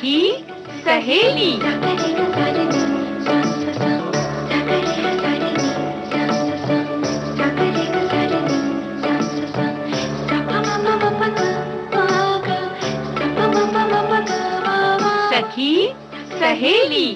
सखी सहेली। सखी सहेली।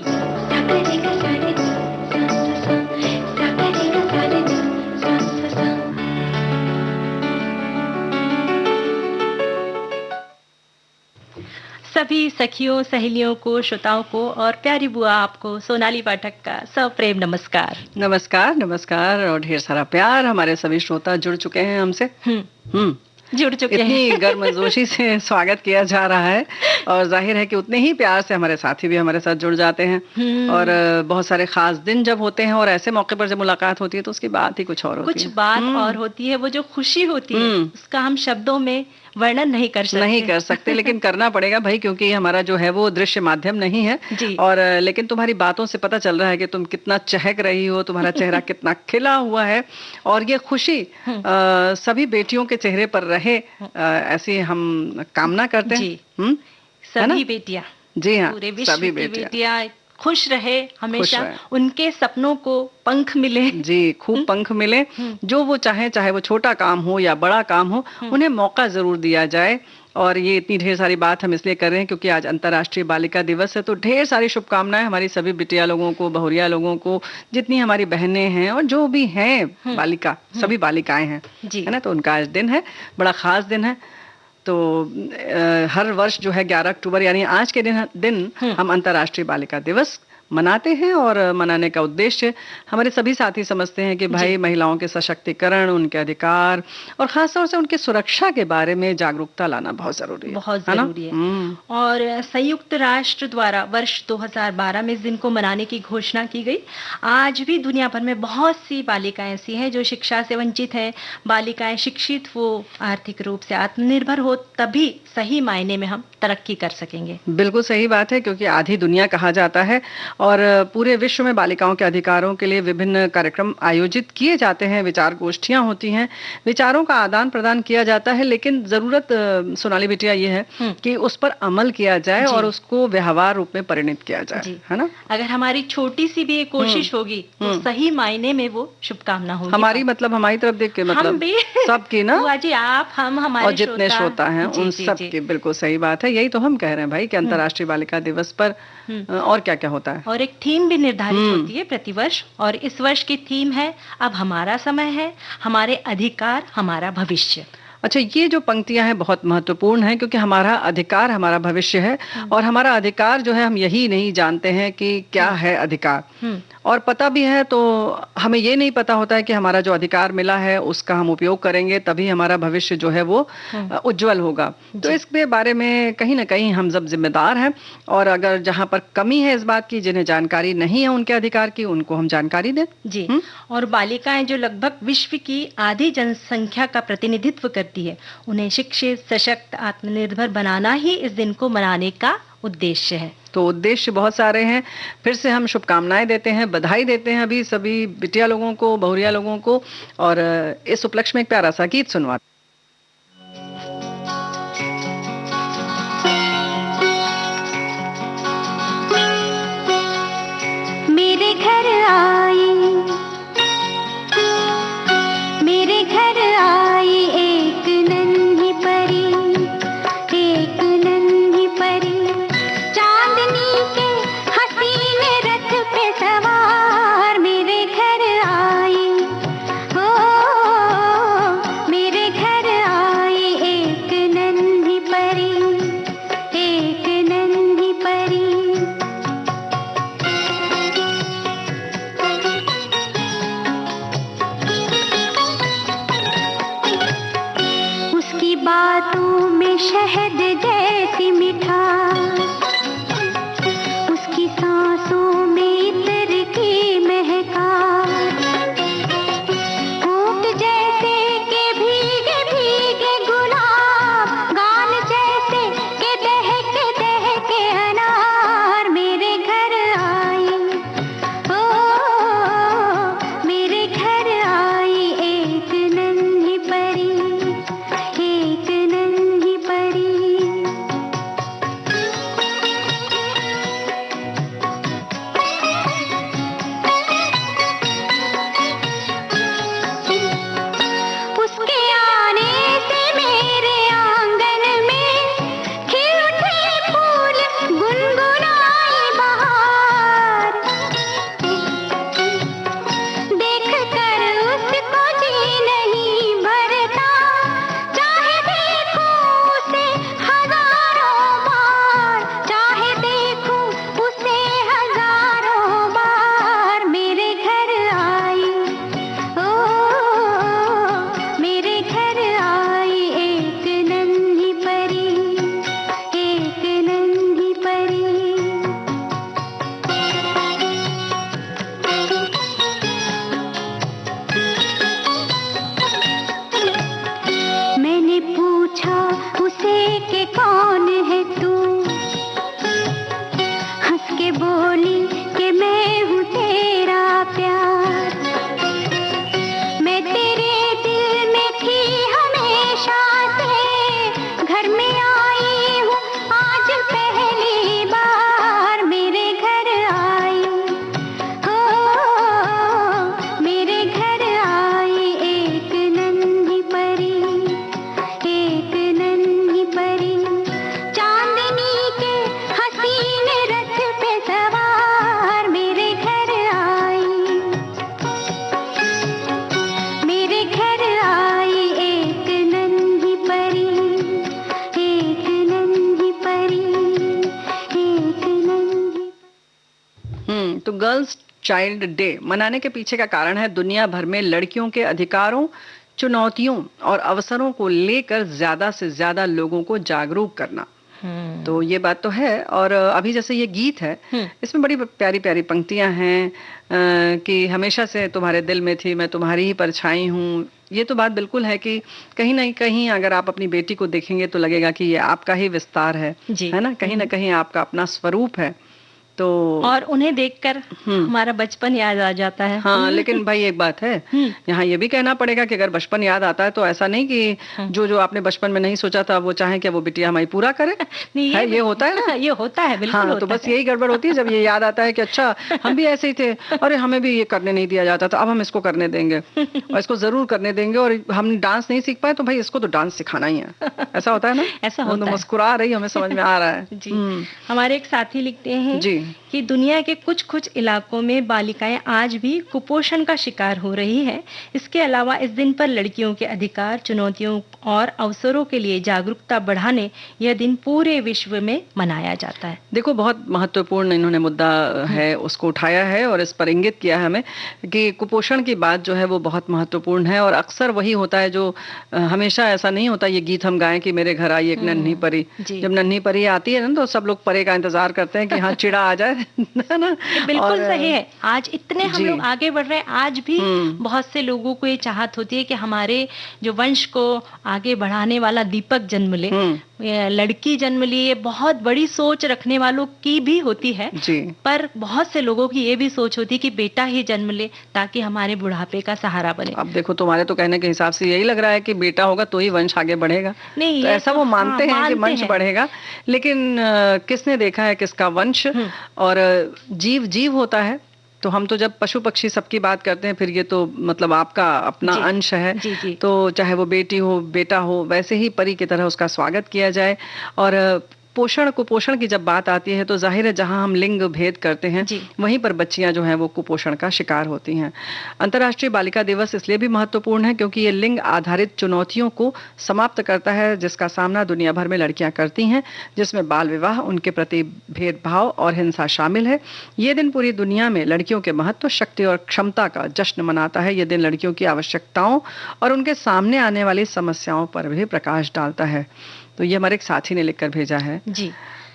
सभी सखियों सहेलियों को, श्रोताओं को और प्यारी बुआ आपको सोनाली पाठक का सप्रेम नमस्कार। नमस्कार नमस्कार और ढेर सारा प्यार। हमारे सभी श्रोता जुड़ चुके हैं हमसे। जुड़ चुके हैं। इतनी गर्मजोशी से स्वागत किया जा रहा है और जाहिर है कि उतने ही प्यार से हमारे साथी भी हमारे साथ जुड़ जाते हैं। और बहुत सारे खास दिन जब होते हैं और ऐसे मौके पर जब मुलाकात होती है तो उसकी बात ही कुछ और होती है। कुछ बात और होती है, वो जो खुशी होती है उसका हम शब्दों में वर्णन नहीं कर सकते लेकिन करना पड़ेगा भाई, क्योंकि हमारा जो है वो दृश्य माध्यम नहीं है जी। और लेकिन तुम्हारी बातों से पता चल रहा है कि तुम कितना चहक रही हो, तुम्हारा चेहरा कितना खिला हुआ है और ये खुशी सभी बेटियों के चेहरे पर रहे, ऐसी हम कामना करते हैं। सभी बेटियां, जी हाँ, पूरे विश्व सभी की बेटियां खुश रहे, हमेशा उनके सपनों को पंख मिले। जी, खूब पंख मिले। जो वो चाहे वो छोटा काम हो या बड़ा काम हो, उन्हें मौका जरूर दिया जाए। और ये इतनी ढेर सारी बात हम इसलिए कर रहे हैं क्योंकि आज अंतर्राष्ट्रीय बालिका दिवस है, तो ढेर सारी शुभकामनाएं हमारी सभी बिटिया लोगों को, बहुरिया लोगों को, जितनी हमारी बहनें हैं और जो भी हैं बालिका, सभी बालिकाएं हैं, है ना। तो उनका आज दिन है, बड़ा खास दिन है। तो हर वर्ष जो है 11 अक्टूबर यानी आज के दिन हम अंतर्राष्ट्रीय बालिका दिवस मनाते हैं और मनाने का उद्देश्य हमारे सभी साथी समझते हैं कि भाई महिलाओं के सशक्तिकरण, उनके अधिकार और खास तौर से उनकी सुरक्षा के बारे में जागरूकता लाना बहुत जरूरी है। बहुत जरूरी है। और संयुक्त राष्ट्र द्वारा वर्ष 2012 में इस दिन को मनाने की घोषणा की गई। आज भी दुनिया भर में बहुत सी बालिकाएं ऐसी हैं जो शिक्षा से वंचित हैं। बालिकाएं शिक्षित हो, आर्थिक रूप से आत्मनिर्भर हो, तभी सही मायने में हम तरक्की कर सकेंगे। बिल्कुल सही बात है, क्योंकि आधी दुनिया कहा जाता है और पूरे विश्व में बालिकाओं के अधिकारों के लिए विभिन्न कार्यक्रम आयोजित किए जाते हैं, विचार गोष्ठियां होती हैं, विचारों का आदान प्रदान किया जाता है। लेकिन जरूरत सोनाली बिटिया ये है कि उस पर अमल किया जाए और उसको व्यवहार रूप में परिणित किया जाए, है ना। अगर हमारी छोटी सी भी कोशिश होगी तो सही मायने में वो शुभकामना होगी। हमारी मतलब हमारी तरफ देख के मतलब सबकी ना, बुआ जी आप, हम, हमारे और जितने श्रोता हैं उन सबकी। बिल्कुल सही बात है, यही तो हम कह रहे हैं भाई कि अंतर्राष्ट्रीय बालिका दिवस पर और क्या क्या होता है। और एक थीम भी निर्धारित होती है प्रतिवर्ष, और इस वर्ष की थीम है अब हमारा समय है, हमारे अधिकार हमारा भविष्य। अच्छा, ये जो पंक्तियां हैं बहुत महत्वपूर्ण हैं, क्योंकि हमारा अधिकार हमारा भविष्य है और हमारा अधिकार जो है हम यही नहीं जानते हैं कि क्या है अधिकार, और पता भी है तो हमें ये नहीं पता होता है कि हमारा जो अधिकार मिला है उसका हम उपयोग करेंगे, तभी हमारा भविष्य जो है वो उज्जवल होगा। तो इसके बारे में कहीं ना कहीं हम सब जिम्मेदार हैं, और अगर जहाँ पर कमी है इस बात की, जिन्हें जानकारी नहीं है उनके अधिकार की, उनको हम जानकारी दें। जी। और बालिकाएं जो लगभग विश्व की आधी जनसंख्या का प्रतिनिधित्व करती है, उन्हें शिक्षित, सशक्त, आत्मनिर्भर बनाना ही इस दिन को मनाने का उद्देश्य है। तो उद्देश्य बहुत सारे हैं। फिर से हम शुभकामनाएं देते हैं, बधाई देते हैं अभी सभी बिटिया लोगों को, बहुरिया लोगों को, और इस उपलक्ष्य में एक प्यारा सा गीत सुनवाते। मेरे घर आई, मेरे घर आई एक नन्ही परी, एक नन्ही परी, चांदनी के हसीन रथ पे सवार। मेरे घर आई, ओ मेरे घर गर्ल्स चाइल्ड डे मनाने के पीछे का कारण है दुनिया भर में लड़कियों के अधिकारों, चुनौतियों और अवसरों को लेकर ज्यादा से ज्यादा लोगों को जागरूक करना। तो ये बात तो है। और अभी जैसे ये गीत है, इसमें बड़ी प्यारी प्यारी पंक्तियां हैं कि हमेशा से तुम्हारे दिल में थी, मैं तुम्हारी ही परछाई हूँ। ये तो बात बिल्कुल है कि कहीं ना कहीं अगर आप अपनी बेटी को देखेंगे तो लगेगा कि ये आपका ही विस्तार है ना, कहीं ना कहीं आपका अपना स्वरूप है। तो और उन्हें देखकर हमारा बचपन याद आ जाता है। हाँ, लेकिन भाई एक बात है, यहाँ ये भी कहना पड़ेगा कि अगर बचपन याद आता है तो ऐसा नहीं कि जो आपने बचपन में नहीं सोचा था वो चाहे कि वो बिटिया हमारी पूरा करे। नहीं, ये होता है ना। ये होता है, बिल्कुल हाँ, होता तो बस है। यही गड़बड़ होती है जब ये याद आता है कि अच्छा हम भी ऐसे ही थे, अरे हमें भी ये करने नहीं दिया जाता था, अब हम इसको करने देंगे और इसको जरूर करने देंगे। और हम डांस नहीं सीख पाए तो भाई इसको तो डांस सिखाना ही है। ऐसा होता है ना। ऐसा होता है। मुस्कुरा रही, हमें समझ में आ रहा है जी। हमारे एक साथी लिखते हैं जी कि दुनिया के कुछ कुछ इलाकों में बालिकाएं आज भी कुपोषण का शिकार हो रही है। इसके अलावा इस दिन पर लड़कियों के अधिकार, चुनौतियों और अवसरों के लिए जागरूकता बढ़ाने यह दिन पूरे विश्व में मनाया जाता है। देखो, बहुत महत्वपूर्ण इन्होंने मुद्दा है उसको उठाया है और इस पर इंगित किया है हमें कि कुपोषण की बात जो है वो बहुत महत्वपूर्ण है। और अक्सर वही होता है जो हमेशा ऐसा नहीं होता। ये गीत हम गाएं कि मेरे घर आई एक नन्ही परी, जब नन्ही परी आती है ना तो सब लोग परे का इंतजार करते हैं कि हाँ चिड़ा आ जाए ना। बिल्कुल सही है। आज इतने हम लोग आगे बढ़ रहे हैं, आज भी बहुत से लोगों को ये चाहत होती है कि हमारे जो वंश को आगे बढ़ाने वाला दीपक जन्म ले, लड़की जन्म ले। ये बहुत बड़ी सोच रखने वालों की भी होती है जी। पर बहुत से लोगों की ये भी सोच होती है कि बेटा ही जन्म ले ताकि हमारे बुढ़ापे का सहारा बने। अब देखो, तुम्हारे तो कहने के हिसाब से यही लग रहा है कि बेटा होगा तो ही वंश आगे बढ़ेगा। नहीं, तो ऐसा वो मानते हैं कि वंश हैं। बढ़ेगा, लेकिन किसने देखा है किसका वंश। और जीव जीव होता है। तो हम तो जब पशु पक्षी सबकी बात करते हैं, फिर ये तो मतलब आपका अपना अंश है। जी। तो चाहे वो बेटी हो बेटा हो, वैसे ही परी की तरह उसका स्वागत किया जाए। और कुपोषण की जब बात आती है तो जाहिर है जहां हम लिंग भेद करते हैं वहीं पर बच्चियां जो हैं वो कुपोषण का शिकार होती हैं। अंतर्राष्ट्रीय बालिका दिवस इसलिए भी महत्वपूर्ण है क्योंकि ये लिंग आधारित चुनौतियों को समाप्त करता है जिसका सामना दुनिया भर में लड़कियां करती हैं, जिसमें बाल विवाह, उनके प्रति भेदभाव और हिंसा शामिल है। ये दिन पूरी दुनिया में लड़कियों के महत्व, शक्ति और क्षमता का जश्न मनाता है। ये दिन लड़कियों की आवश्यकताओं और उनके सामने आने वाली समस्याओं पर भी प्रकाश डालता है। तो ये हमारे एक साथी ने लिखकर भेजा है जी।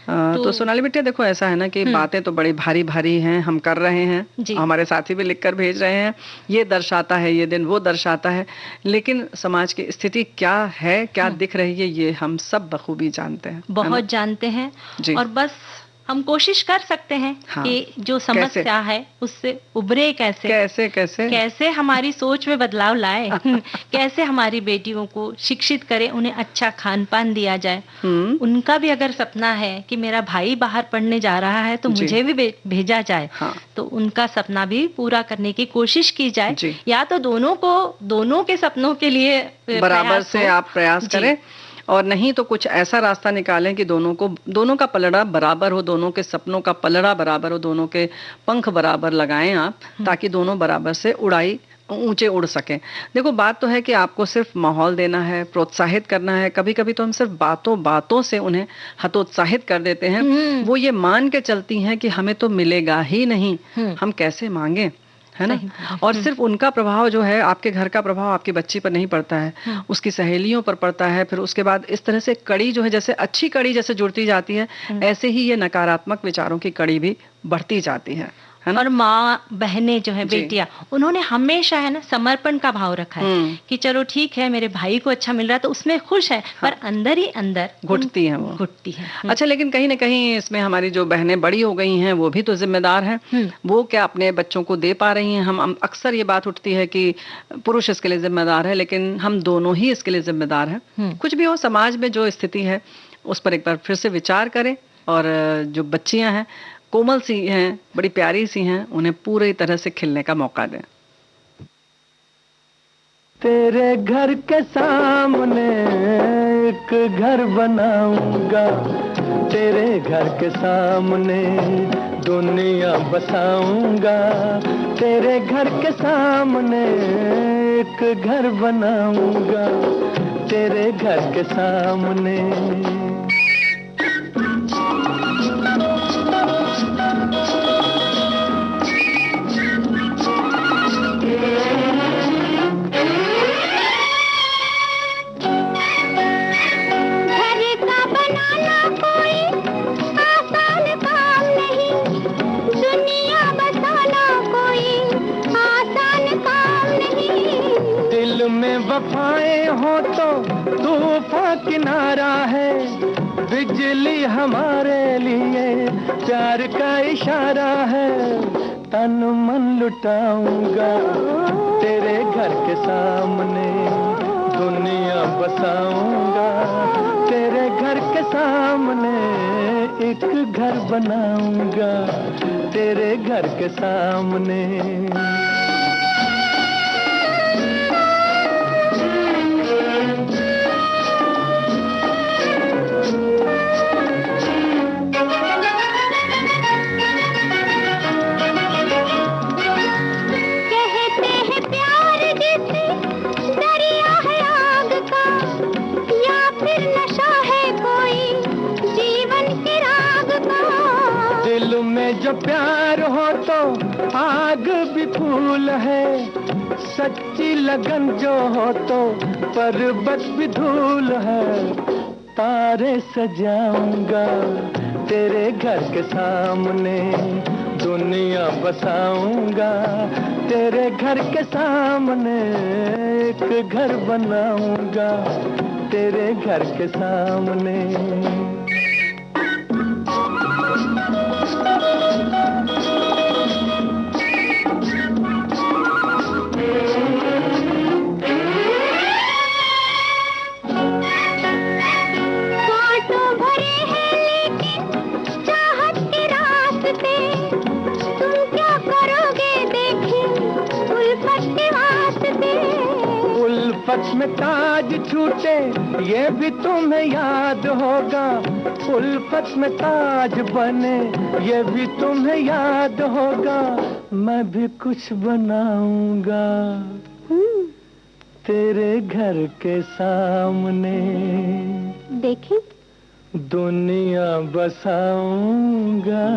तो सोनाली बेटिया देखो, ऐसा है ना कि बातें तो बड़ी भारी भारी हैं, हम कर रहे हैं, हमारे साथी भी लिखकर भेज रहे हैं, ये दर्शाता है ये दिन, वो दर्शाता है, लेकिन समाज की स्थिति क्या है, क्या दिख रही है, ये हम सब बखूबी जानते हैं, बहुत जानते हैं। और बस हम कोशिश कर सकते हैं कि जो समस्या है उससे उभरे कैसे हमारी सोच में बदलाव लाए, कैसे हमारी बेटियों को शिक्षित करें, उन्हें अच्छा खान पान दिया जाए। उनका भी अगर सपना है कि मेरा भाई बाहर पढ़ने जा रहा है तो मुझे भी भेजा जाए, तो उनका सपना भी पूरा करने की कोशिश की जाए। या तो दोनों के सपनों के लिए बराबर से आप प्रयास करें, और नहीं तो कुछ ऐसा रास्ता निकालें कि दोनों का पलड़ा बराबर हो, दोनों के सपनों का पलड़ा बराबर हो, दोनों के पंख बराबर लगाएं आप, ताकि दोनों बराबर से ऊंचे उड़ सकें। देखो, बात तो है कि आपको सिर्फ माहौल देना है, प्रोत्साहित करना है। कभी कभी तो हम सिर्फ बातों से उन्हें हतोत्साहित कर देते हैं। वो ये मान के चलती हैं कि हमें तो मिलेगा ही नहीं, हम कैसे मांगे, है ना। और सिर्फ उनका प्रभाव जो है, आपके घर का प्रभाव आपकी बच्ची पर नहीं पड़ता है, उसकी सहेलियों पर पड़ता है। फिर उसके बाद इस तरह से कड़ी जो है, जैसे अच्छी कड़ी जैसे जुड़ती जाती है, ऐसे ही ये नकारात्मक विचारों की कड़ी भी बढ़ती जाती है। और माँ बहनें जो है, बेटियां, उन्होंने हमेशा है ना समर्पण का भाव रखा है कि चलो ठीक है मेरे भाई को अच्छा मिल रहा है तो उसमें खुश है, पर अंदर ही अंदर घुटती है। अच्छा, लेकिन कहीं ना कहीं इसमें हमारी जो बहनें बड़ी हो गई हैं वो भी तो जिम्मेदार हैं। वो क्या अपने बच्चों को दे पा रही हैं? हम अक्सर ये बात उठती है कि पुरुष इसके लिए जिम्मेदार है, लेकिन हम दोनों ही इसके लिए जिम्मेदार हैं। कुछ भी हो, समाज में जो स्थिति है उस पर एक बार फिर से विचार करें, और जो बच्चियां हैं कोमल सी हैं, बड़ी प्यारी सी हैं, उन्हें पूरी तरह से खिलने का मौका दें। तेरे घर के सामने एक घर बनाऊंगा, तेरे घर के सामने दुनिया बसाऊंगा, तेरे घर के सामने एक घर बनाऊंगा, तेरे घर के सामने। बेवफाएं हो तो तूफान किनारा है, बिजली हमारे लिए प्यार का इशारा है। तन मन लुटाऊंगा तेरे घर के सामने, दुनिया बसाऊंगा तेरे घर के सामने, एक घर बनाऊंगा तेरे घर के सामने। जो प्यार हो तो आग भी फूल है, सच्ची लगन जो हो तो पर्वत भी धूल है। तारे सजाऊंगा तेरे घर के सामने, दुनिया बसाऊंगा तेरे घर के सामने, एक घर बनाऊंगा तेरे घर के सामने। उल्फत में ताज छूटे ये भी तुम्हें याद होगा, उल्फत में ताज बने ये भी तुम्हें याद होगा। मैं भी कुछ बनाऊंगा तेरे घर के सामने, देखी दुनिया बसाऊंगा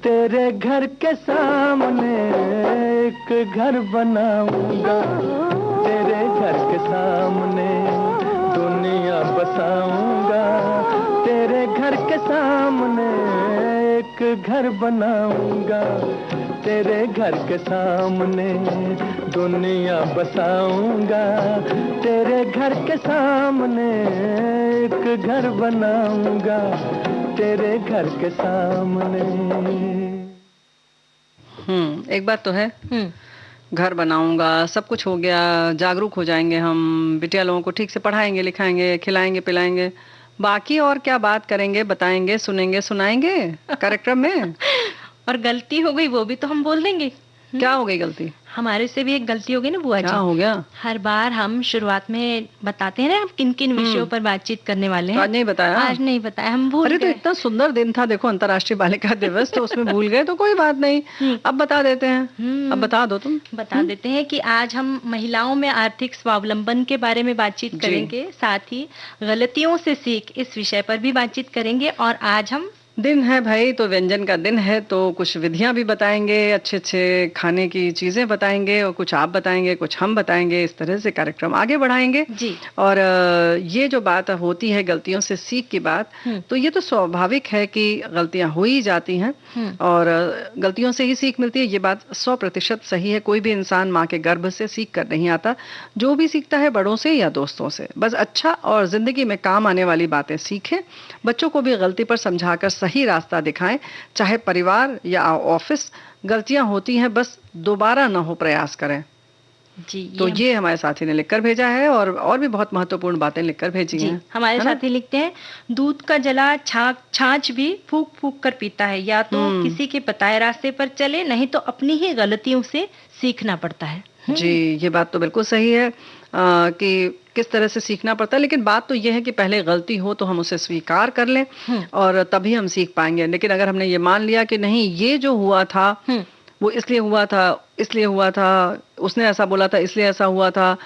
तेरे घर के सामने, एक घर बनाऊंगा तेरे घर के सामने, दुनिया बसाऊंगा तेरे घर के सामने, एक घर बनाऊंगा तेरे घर के सामने, दुनिया बसाऊंगा तेरे घर के सामने, एक घर बनाऊंगा तेरे घर के सामने। एक बात तो है, घर बनाऊंगा, सब कुछ हो गया, जागरूक हो जाएंगे हम, बिटिया लोगों को ठीक से पढ़ाएंगे लिखाएंगे, खिलाएंगे पिलाएंगे, बाकी और क्या बात करेंगे, बताएंगे, सुनेंगे, सुनाएंगे कार्यक्रम में। और गलती हो गई वो भी तो हम बोल देंगे। क्या हो गई गलती? हमारे से भी एक गलती हो गई ना बुआ जी। क्या हो गया? हर बार हम शुरुआत में बताते हैं ना हम किन किन विषयों पर बातचीत करने वाले हैं। तो आज नहीं बताया? आज नहीं बताया, हम भूल गए। तो इतना सुंदर दिन था, देखो अंतर्राष्ट्रीय बालिका दिवस, तो उसमें भूल गए तो कोई बात नहीं, अब बता देते हैं। अब बता दो तुम। बता देते हैं कि आज हम महिलाओं में आर्थिक स्वावलंबन के बारे में बातचीत करेंगे, साथ ही गलतियों से सीख इस विषय पर भी बातचीत करेंगे। और आज हम दिन है भाई तो व्यंजन का दिन है, तो कुछ विधियां भी बताएंगे, अच्छे अच्छे खाने की चीजें बताएंगे, और कुछ आप बताएंगे कुछ हम बताएंगे, इस तरह से कार्यक्रम आगे बढ़ाएंगे जी। और ये जो बात होती है गलतियों से सीख की बात, तो ये तो स्वाभाविक है कि गलतियां हो ही जाती हैं और गलतियों से ही सीख मिलती है। ये बात 100% सही है। कोई भी इंसान माँ के गर्भ से सीख कर नहीं आता, जो भी सीखता है बड़ों से या दोस्तों से। बस अच्छा और जिंदगी में काम आने वाली बातें सीखें, बच्चों को भी गलती पर समझाकर सही रास्ता दिखाएं, चाहे परिवार या ऑफिस। गलतियां होती हैं, बस दोबारा ना हो प्रयास करें जी। तो ये हमारे साथी ने लिखकर भेजा है और भी बहुत महत्वपूर्ण बातें लिखकर भेजी हैं। हमारे साथी लिखते हैं, दूध का जला छाछ भी फूक फूक कर पीता है, या तो किसी के बताए रास्ते पर चले, नहीं तो अपनी ही गलतियों से सीखना पड़ता है। जी, ये बात तो बिल्कुल सही है कि किस तरह से सीखना पड़ता है, लेकिन बात तो यह है कि पहले गलती हो तो हम उसे स्वीकार कर लें और तभी हम सीख पाएंगे। लेकिन अगर हमने ये मान लिया कि नहीं ये जो हुआ था वो इसलिए हुआ था, उसने ऐसा बोला था इसलिए ऐसा हुआ था,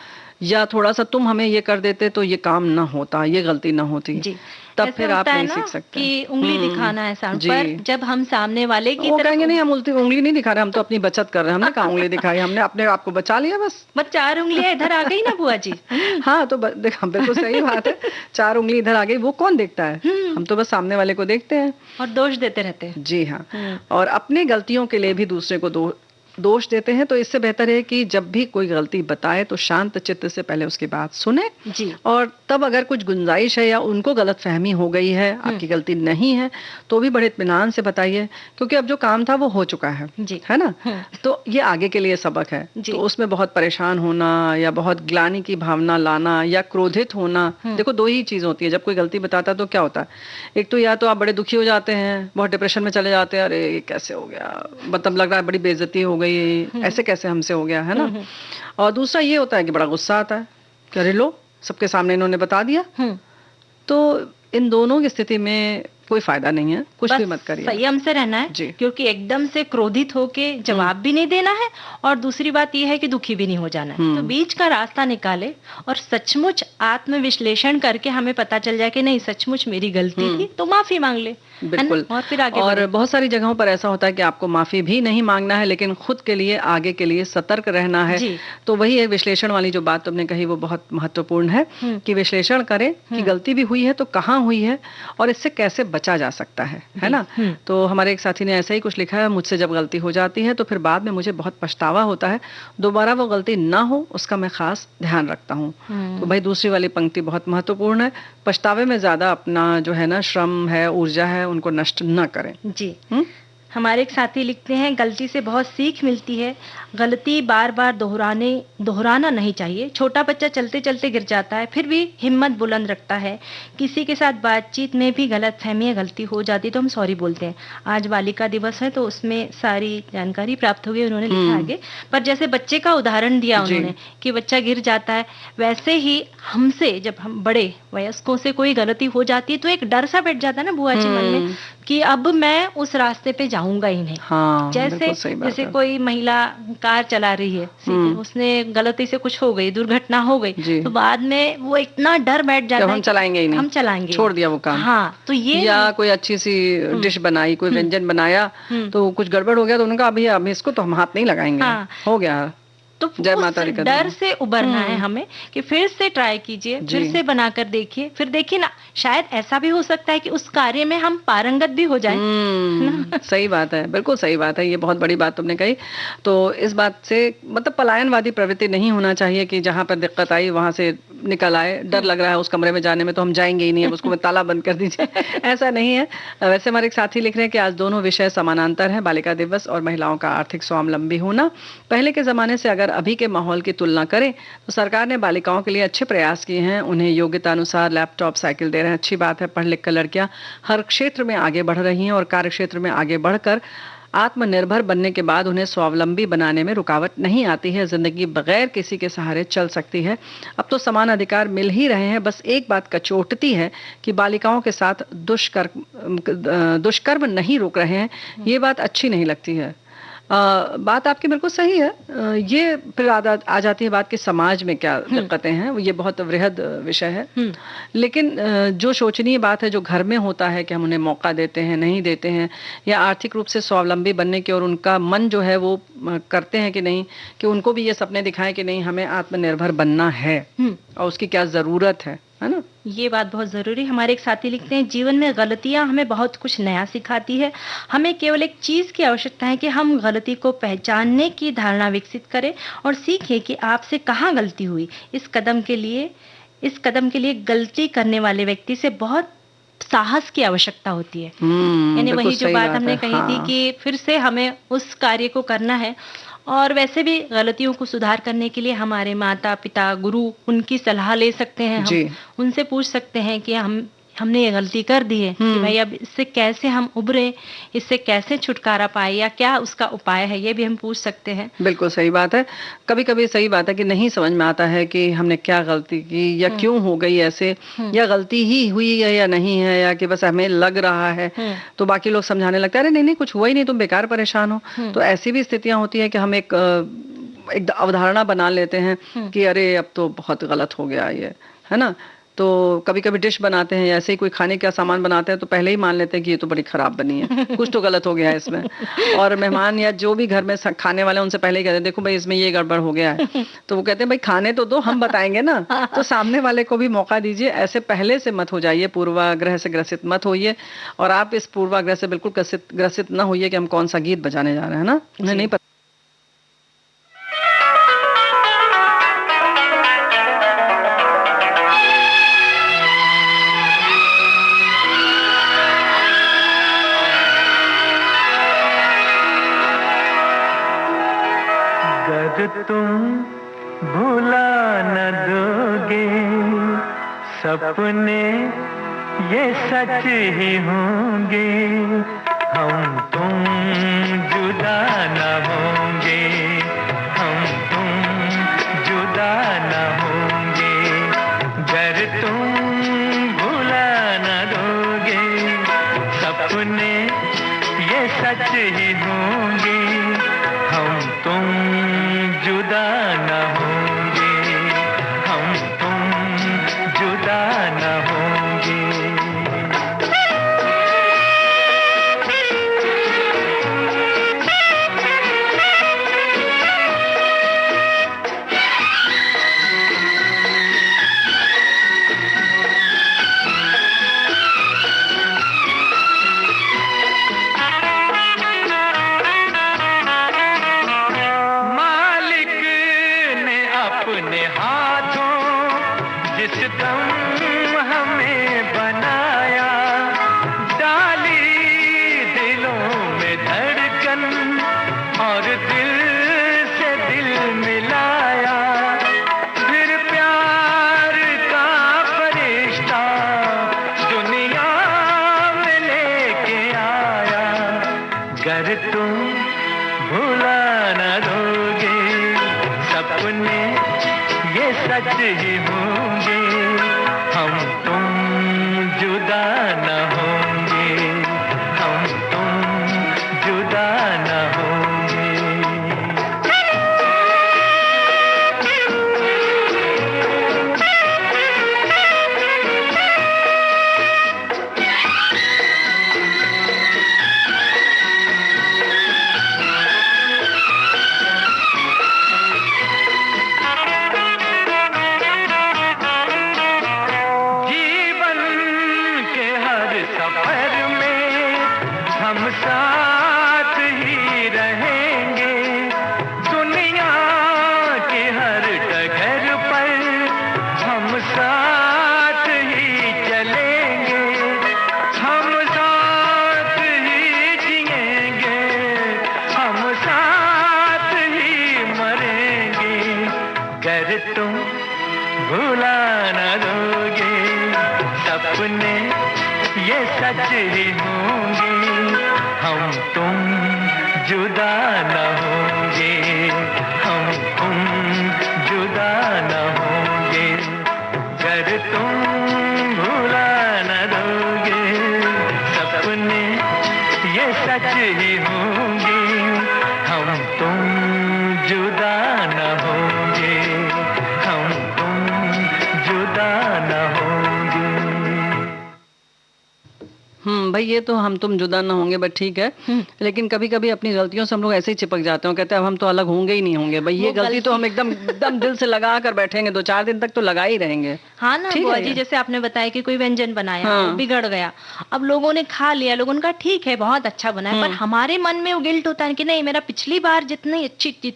या थोड़ा सा तुम हमें ये कर देते तो ये काम ना होता, ये गलती ना होती जी। तब फिर आप नहीं सीख सकते कि उंगली दिखाना है सामने पर, जब हम सामने वाले की वो कहेंगे नहीं हम उंगली नहीं दिखा रहे, हम तो अपनी बचत कर रहे हैं। हमने कहा उंगली दिखाई, हमने अपने आप को बचा लिया बस 4 उंगलियां इधर आ गई ना बुआ जी। हाँ तो देखा, बिल्कुल सही बात है, 4 उंगली इधर आ गई, वो कौन देखता है? हम तो बस सामने वाले को देखते हैं और दोष देते रहते हैं। जी हाँ, और अपनी गलतियों के लिए भी दूसरे को दोष देते हैं, तो इससे बेहतर है कि जब भी कोई गलती बताए तो शांत चित्त से पहले उसकी बात सुने जी। और तब अगर कुछ गुंजाइश है या उनको गलत फहमी हो गई है, आपकी गलती नहीं है, तो भी बड़े इत्मीनान से बताइए, क्योंकि अब जो काम था वो हो चुका है जी। है ना। तो ये आगे के लिए सबक है। तो उसमें बहुत परेशान होना या बहुत ग्लानि की भावना लाना या क्रोधित होना, देखो दो ही चीज होती है। जब कोई गलती बताता है तो क्या होता है, एक तो या तो आप बड़े दुखी हो जाते हैं, बहुत डिप्रेशन में चले जाते हैं, अरे ये कैसे हो गया, मतलब लग रहा है बड़ी बेइज्जती हो गई, ऐसे कैसे हमसे हो गया, है ना। और दूसरा ये होता है कि बड़ा गुस्सा आता है कि अरे लो सबके सामने इन्होंने बता दिया। तो इन दोनों की स्थिति में कोई फायदा नहीं है, कुछ भी मत करिए, संयम से रहना है जी। क्योंकि एकदम से क्रोधित होके जवाब भी नहीं देना है और दूसरी बात यह है कि दुखी भी नहीं हो जाना है। तो बीच का रास्ता निकाले और सचमुच आत्मविश्लेषण करके हमें पता चल जाए कि नहीं सचमुच मेरी गलती थी, तो माफी मांग ले, बिल्कुल। और फिर आगे और बहुत सारी जगहों पर ऐसा होता है कि आपको माफी भी नहीं मांगना है, लेकिन खुद के लिए आगे के लिए सतर्क रहना है। तो वही है विश्लेषण वाली जो बात तुमने कही, वो बहुत महत्वपूर्ण है कि विश्लेषण करें कि गलती भी हुई है तो कहाँ हुई है और इससे कैसे बचा जा सकता है ना। तो हमारे एक साथी ने ऐसा ही कुछ लिखा है, मुझसे जब गलती हो जाती है तो फिर बाद में मुझे बहुत पछतावा होता है, दोबारा वो गलती ना हो उसका मैं खास ध्यान रखता हूँ। तो भाई दूसरी वाली पंक्ति बहुत महत्वपूर्ण है, पछतावे में ज्यादा अपना जो है ना श्रम है, ऊर्जा है, उनको नष्ट न करें। जी। हमारे एक साथी लिखते हैं, गलती से बहुत सीख मिलती है, गलती बार बार दोहराना नहीं चाहिए। छोटा बच्चा चलते चलते गिर जाता है फिर भी हिम्मत बुलंद रखता है। किसी के साथ बातचीत में भी गलत फहमी या गलती हो जाती तो हम सॉरी बोलते हैं। आज बालिका दिवस है तो उसमें सारी जानकारी प्राप्त हो गई, उन्होंने लिखा आगे। पर जैसे बच्चे का उदाहरण दिया उन्होंने कि बच्चा गिर जाता है, वैसे ही हमसे जब हम बड़े वयस्कों से कोई गलती हो जाती है तो एक डर सा बैठ जाता है ना बुआ जी मन में कि अब मैं उस रास्ते पे जाऊंगा ही नहीं। हाँ, जैसे कोई महिला कार चला रही है, उसने गलती से कुछ हो गई, दुर्घटना हो गई, तो बाद में वो इतना डर बैठ जाता है हम चलाएंगे ही नहीं, हम चलाएंगे, छोड़ दिया वो काम। हाँ, तो ये या कोई अच्छी सी डिश बनाई, कोई व्यंजन बनाया तो कुछ गड़बड़ हो गया तो उन्होंने कहा अभी इसको तो हम हाथ नहीं लगाएंगे, हो गया। तो उस डर से उबरना है हमें कि फिर से ट्राई कीजिए, फिर से बनाकर देखिए, फिर देखिए ना, शायद ऐसा भी हो सकता है कि उस कार्य में हम पारंगत भी हो जाएं। सही बात है, बिल्कुल सही बात है, ये बहुत बड़ी बात तुमने कही। तो इस बात से मतलब पलायनवादी प्रवृत्ति नहीं होना चाहिए कि जहां पर दिक्कत आई वहां से निकल आए, डर लग रहा है उस कमरे में जाने में तो हम जाएंगे ही नहीं, अब उसको ताला बंद कर दीजिए, ऐसा नहीं है। वैसे हमारे एक साथी लिख रहे हैं कि आज दोनों विषय समानांतर हैं, बालिका दिवस और महिलाओं का आर्थिक स्वावलंबी होना। पहले के जमाने से अगर अभी के माहौल की तुलना करें तो सरकार ने बालिकाओं के लिए अच्छे प्रयास किए हैं, उन्हें योग्यता अनुसार लैपटॉप, साइकिल दे रहे हैं, अच्छी बात है। पढ़ लिख कर लड़कियां हर क्षेत्र में आगे बढ़ रही हैं और कार्य क्षेत्र में आगे बढ़कर आत्मनिर्भर बनने के बाद उन्हें स्वावलंबी बनाने में रुकावट नहीं आती है, जिंदगी बगैर किसी के सहारे चल सकती है। अब तो समान अधिकार मिल ही रहे हैं, बस एक बात कचोटती है कि बालिकाओं के साथ दुष्कर्म नहीं रोक रहे हैं, ये बात अच्छी नहीं लगती है। बात आपकी बिल्कुल सही है। ये फिर आ जाती है बात कि समाज में क्या दिक्कतें हैं, ये बहुत वृहद विषय है। लेकिन जो शोचनीय बात है जो घर में होता है कि हम उन्हें मौका देते हैं, नहीं देते हैं, या आर्थिक रूप से स्वावलंबी बनने की और उनका मन जो है वो करते हैं कि नहीं, कि उनको भी ये सपने दिखाएं कि नहीं हमें आत्मनिर्भर बनना है और उसकी क्या जरूरत है ना। ये बात बहुत जरूरी। हमारे एक साथी लिखते हैं, जीवन में गलतियां हमें बहुत कुछ नया सिखाती है, हमें केवल एक चीज की आवश्यकता है कि हम गलती को पहचानने की धारणा विकसित करें और सीखें कि आपसे कहाँ गलती हुई। इस कदम के लिए गलती करने वाले व्यक्ति से बहुत साहस की आवश्यकता होती है। यानी वही जो बात हमने कही थी कि फिर से हमें उस कार्य को करना है। और वैसे भी गलतियों को सुधार करने के लिए हमारे माता पिता, गुरु, उनकी सलाह ले सकते हैं, हम उनसे पूछ सकते हैं कि हमने ये गलती कर दी है कि भाई अब इससे कैसे हम उभरे, इससे कैसे छुटकारा पाए, या क्या उसका उपाय है, ये भी हम पूछ सकते हैं। बिल्कुल सही बात है। कभी कभी सही बात है कि नहीं समझ में आता है कि हमने क्या गलती की या क्यों हो गई ऐसे, या गलती ही हुई है या नहीं है, या कि बस हमें लग रहा है। तो बाकी लोग समझाने लगते हैं अरे नहीं कुछ हुआ ही नहीं, तुम बेकार परेशान हो। तो ऐसी भी स्थितियां होती है कि हम एक अवधारणा बना लेते हैं कि अरे अब तो बहुत गलत हो गया ये, है ना। तो कभी कभी डिश बनाते हैं, ऐसे ही कोई खाने का सामान बनाते हैं तो पहले ही मान लेते हैं कि ये तो बड़ी खराब बनी है, कुछ तो गलत हो गया है इसमें। और मेहमान या जो भी घर में खाने वाले उनसे पहले ही कहते हैं देखो भाई इसमें ये गड़बड़ हो गया है। तो वो कहते हैं भाई खाने तो दो, हम बताएंगे ना। तो सामने वाले को भी मौका दीजिए, ऐसे पहले से मत हो जाइए, पूर्वाग्रह से ग्रसित मत होइए। और आप इस पूर्वाग्रह से बिल्कुल ग्रसित न होइए कि हम कौन सा गीत बजाने जा रहे हैं ना, उन्हें नहीं पता। आज तुम भुला न दोगे, सपने ये सच ही होंगे, हम तुम जुदा न होंगे, हम तुम जुदा न होंगे, गर तुम भुला न दोगे, सपने ये सच ही होंगे, हम तुम जुदा न होंगे, हम तुम जुदा न होंगे। सच ही होंगे, हम तुम जुदा न होंगे, हम तुम जुदा न होंगे। साथ ही रहेंगे, दुनिया के हर डगर पर हम साथ ही चलेंगे, हम साथ ही जिएंगे, हम साथ ही मरेंगे, गर तुम भुला न दोगे, सपने ये सच ही होंगे, हम तुम जुदा न होंगे, हम तुम जुदा न होंगे, गर तुम भुला न दोगे, सपने ये सच ही होंगे, हम तुम जुदा न होंगे, हम तुम जुदा न होंगे। भाई ये तो हम तुम जुदा ना होंगे, बट ठीक है, लेकिन कभी कभी अपनी गलतियों से हम लोग ऐसे ही चिपक जाते हैं, कहते हैं अब हम तो अलग होंगे ही नहीं होंगे। भाई ये गलती तो हम एकदम एकदम दिल से लगा कर बैठेंगे, 2-4 दिन तक तो लगा ही रहेंगे। हाँ ना बुआ जी, जैसे आपने बताया कि कोई व्यंजन बनाया, वो बिगड़ गया, अब लोगों ने खा लिया, लोगों ने कहा ठीक है बहुत अच्छा बना है, पर हमारे मन में वो गिल्ट होता है कि नहीं मेरा पिछली बार जितनी टेस्टी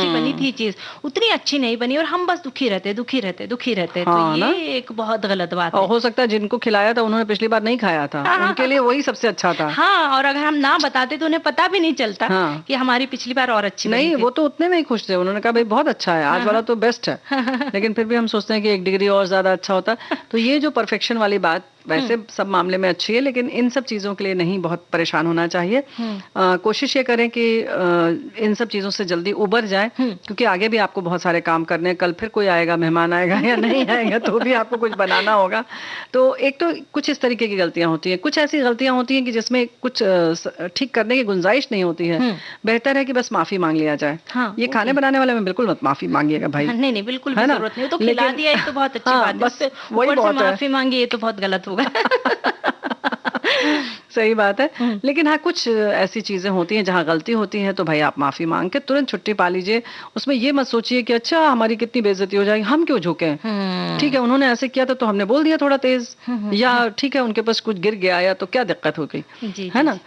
बनी थी चीज उतनी अच्छी नहीं बनी, और हम बस दुखी रहते दुखी रहते दुखी रहते। तो ये एक बहुत गलत बात है। हो सकता है जिनको खिलाया था उन्होंने पिछली बार नहीं खाया था, उनके लिए वही सबसे अच्छा था। हाँ, और अगर हम ना बताते तो उन्हें पता भी नहीं चलता कि हमारी पिछली बार और अच्छी नहीं, वो तो उतने में ही खुश थे, उन्होंने कहा भाई बहुत अच्छा है, आज वाला तो बेस्ट है। लेकिन फिर भी हम सोचते हैं कि 1 डिग्री और ज्यादा अच्छा होता। तो ये जो परफेक्शन वाली बात वैसे सब मामले में अच्छी है, लेकिन इन सब चीजों के लिए नहीं बहुत परेशान होना चाहिए। कोशिश ये करें कि इन सब चीजों से जल्दी उबर जाए, क्योंकि आगे भी आपको बहुत सारे काम करने हैं। कल फिर कोई आएगा, मेहमान आएगा या नहीं आएगा, तो भी आपको कुछ बनाना होगा। तो एक तो कुछ इस तरीके की गलतियां होती हैं, कुछ ऐसी गलतियां होती हैं कि जिसमें कुछ ठीक करने की गुंजाइश नहीं होती है। बेहतर है कि बस माफी मांग लिया जाए। ये खाने बनाने वाले में बिल्कुल मत माफी मांगिएगा भाई। नहीं नहीं, बिल्कुल भी जरूरत नहीं, तो खिला दिया तो बहुत अच्छी बात है, बस वही माफी मांगी तो बहुत गलत होगा। सही बात है। लेकिन हाँ, कुछ ऐसी चीजें होती हैं जहाँ गलती होती है तो भाई आप माफी मांग के तुरंत छुट्टी पा लीजिए। उसमें ये मत सोचिए कि अच्छा हमारी कितनी बेइज्जती हो जाएगी, हम क्यों झुके। ठीक है, उन्होंने ऐसे किया था तो हमने बोल दिया थोड़ा तेज, या ठीक है उनके पास कुछ गिर गया या तो क्या दिक्कत हो गई, है ना।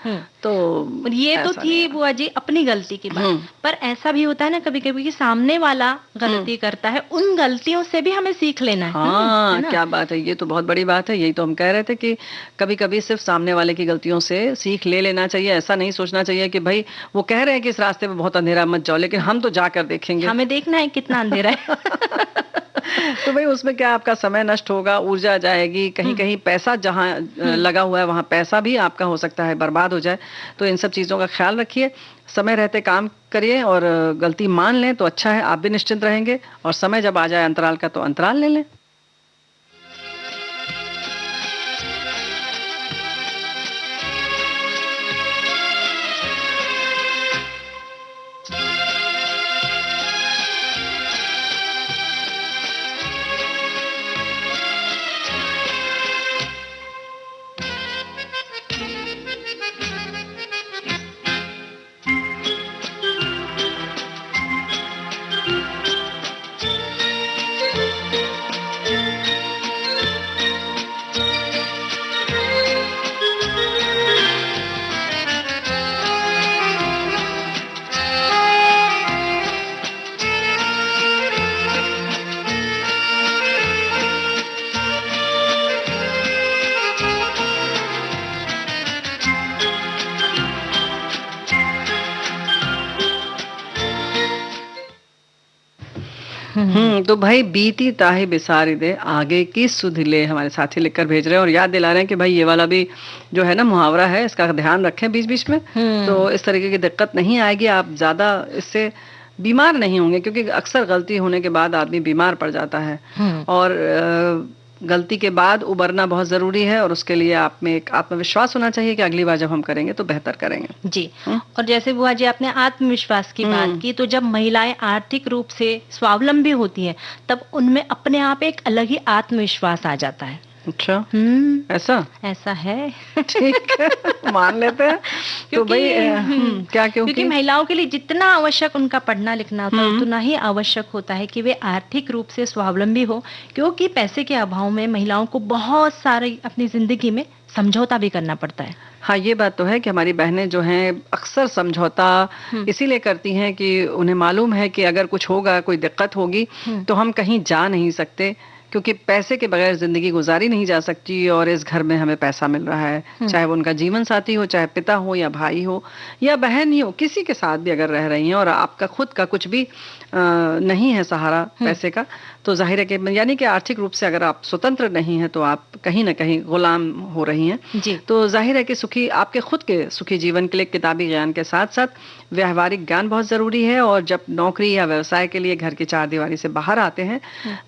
तो ये तो थी बुआ जी अपनी गलती की बात, पर ऐसा भी होता है ना कभी कभी कि सामने वाला गलती करता है, उन गलतियों से भी हमें सीख लेना है। हाँ, क्या बात है, ये तो बहुत बड़ी बात है। यही तो हम कह रहे थे कि कभी कभी सिर्फ सामने वाले की गलतियों से सीख ले लेना चाहिए। ऐसा नहीं सोचना चाहिए कि भाई वो कह रहे हैं कि इस रास्ते पे बहुत अंधेरा मत जाओ, लेकिन हम तो जाकर देखेंगे। हमें देखना है कितना अंधेरा है। तो भाई उसमें क्या आपका समय नष्ट होगा, ऊर्जा जाएगी, कहीं कहीं पैसा जहां लगा हुआ है वहां पैसा भी आपका हो सकता है बर्बाद हो जाए। तो इन सब चीजों का ख्याल रखिए, समय रहते काम करिए और गलती मान लें तो अच्छा है, आप भी निश्चिंत रहेंगे। और समय जब आ जाए अंतराल का तो अंतराल ले लें। तो भाई बीती ताही बिसारी दे आगे की सुध ले, हमारे साथी लिखकर भेज रहे हैं और याद दिला रहे हैं कि भाई ये वाला भी जो है ना मुहावरा है, इसका ध्यान रखें बीच बीच में, तो इस तरीके की दिक्कत नहीं आएगी, आप ज्यादा इससे बीमार नहीं होंगे, क्योंकि अक्सर गलती होने के बाद आदमी बीमार पड़ जाता है। और गलती के बाद उबरना बहुत जरूरी है और उसके लिए आप में एक आत्मविश्वास होना चाहिए कि अगली बार जब हम करेंगे तो बेहतर करेंगे जी। और जैसे बुआ जी आपने आत्मविश्वास की बात की, तो जब महिलाएं आर्थिक रूप से स्वावलंबी होती हैं तब उनमें अपने आप एक अलग ही आत्मविश्वास आ जाता है। अच्छा, ऐसा है। ठीक है, मान लेते हैं। तो भाई क्या, क्योंकि महिलाओं के लिए जितना आवश्यक उनका पढ़ना लिखना होता है उतना ही आवश्यक होता है कि वे आर्थिक रूप से स्वावलंबी हो, क्योंकि पैसे के अभाव में महिलाओं को बहुत सारे अपनी जिंदगी में समझौता भी करना पड़ता है। हाँ, ये बात तो है कि हमारी बहनें जो हैं अक्सर समझौता इसीलिए करती हैं कि उन्हें मालूम है कि अगर कुछ होगा, कोई दिक्कत होगी तो हम कहीं जा नहीं सकते, क्योंकि पैसे के बगैर जिंदगी गुजारी नहीं जा सकती और इस घर में हमें पैसा मिल रहा है, चाहे वो उनका जीवन साथी हो, चाहे पिता हो या भाई हो या बहन ही हो, किसी के साथ भी अगर रह रही हैं और आपका खुद का कुछ भी नहीं है सहारा पैसे का, तो जाहिर है कि यानी कि आर्थिक रूप से अगर आप स्वतंत्र नहीं हैं तो आप कहीं ना कहीं गुलाम हो रही हैं। तो जाहिर है कि सुखी आपके खुद के सुखी जीवन के लिए किताबी ज्ञान के साथ साथ व्यवहारिक ज्ञान बहुत जरूरी है। और जब नौकरी या व्यवसाय के लिए घर की चार दीवारी से बाहर आते हैं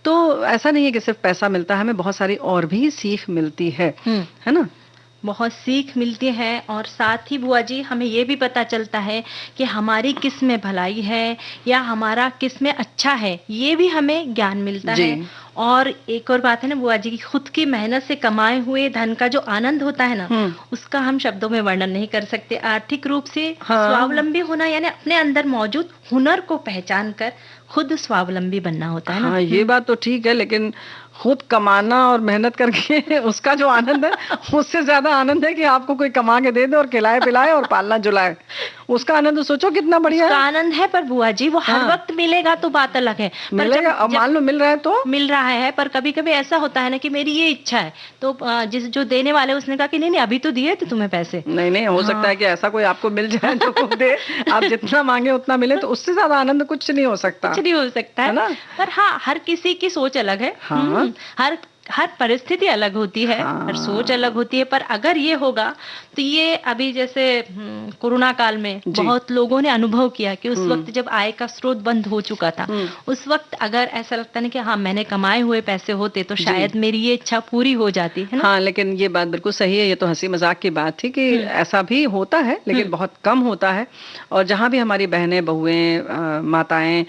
तो ऐसा नहीं है कि सिर्फ पैसा मिलता है, हमें बहुत सारी और भी सीख मिलती है ना, बहुत सीख मिलती है। और साथ ही बुआ जी हमें ये भी पता चलता है कि हमारी किस में भलाई है या हमारा किस में अच्छा है, ये भी हमें ज्ञान मिलता है। और एक और बात है ना बुआ जी की, खुद की मेहनत से कमाए हुए धन का जो आनंद होता है ना, उसका हम शब्दों में वर्णन नहीं कर सकते। आर्थिक रूप से स्वावलंबी होना यानी अपने अंदर मौजूद हुनर को पहचान कर खुद स्वावलंबी बनना होता है ना। हाँ, ये बात तो ठीक है, लेकिन खुद कमाना और मेहनत करके उसका जो आनंद है उससे ज्यादा आनंद है कि आपको कोई कमा के दे दे और खिलाए पिलाए और पालना जुलाए, उसका आनंद तो सोचो कितना बढ़िया है। आनंद है, पर बुआ जी वो हर वक्त मिलेगा तो बात अलग है। मिलेगा, अब मान लो मिल रहा है तो मिल रहा है, पर कभी कभी ऐसा होता है ना कि मेरी ये इच्छा है, तो जिस जो देने वाले उसने कहा कि नहीं अभी तो दिए थे तुम्हें पैसे। नहीं, हो सकता है कि ऐसा कोई आपको मिल जाए जो दे, आप जितना मांगे उतना मिले, तो उससे ज्यादा आनंद कुछ नहीं हो सकता, कुछ नहीं हो सकता है ना। पर हाँ, हर किसी की सोच अलग है। हर परिस्थिति अलग होती है, हर सोच अलग होती है। पर अगर ये होगा तो ये अभी जैसे कोरोना काल में बहुत लोगों ने अनुभव किया कि उस वक्त जब आय का स्रोत बंद हो चुका था, उस वक्त अगर ऐसा लगता नहीं कि हाँ मैंने कमाए हुए पैसे होते तो शायद मेरी ये इच्छा पूरी हो जाती है ना। हाँ, लेकिन ये बात बिल्कुल सही है, ये तो हंसी मजाक की बात थी कि ऐसा भी होता है, लेकिन बहुत कम होता है। और जहाँ भी हमारी बहनें, बहुएं, माताएं,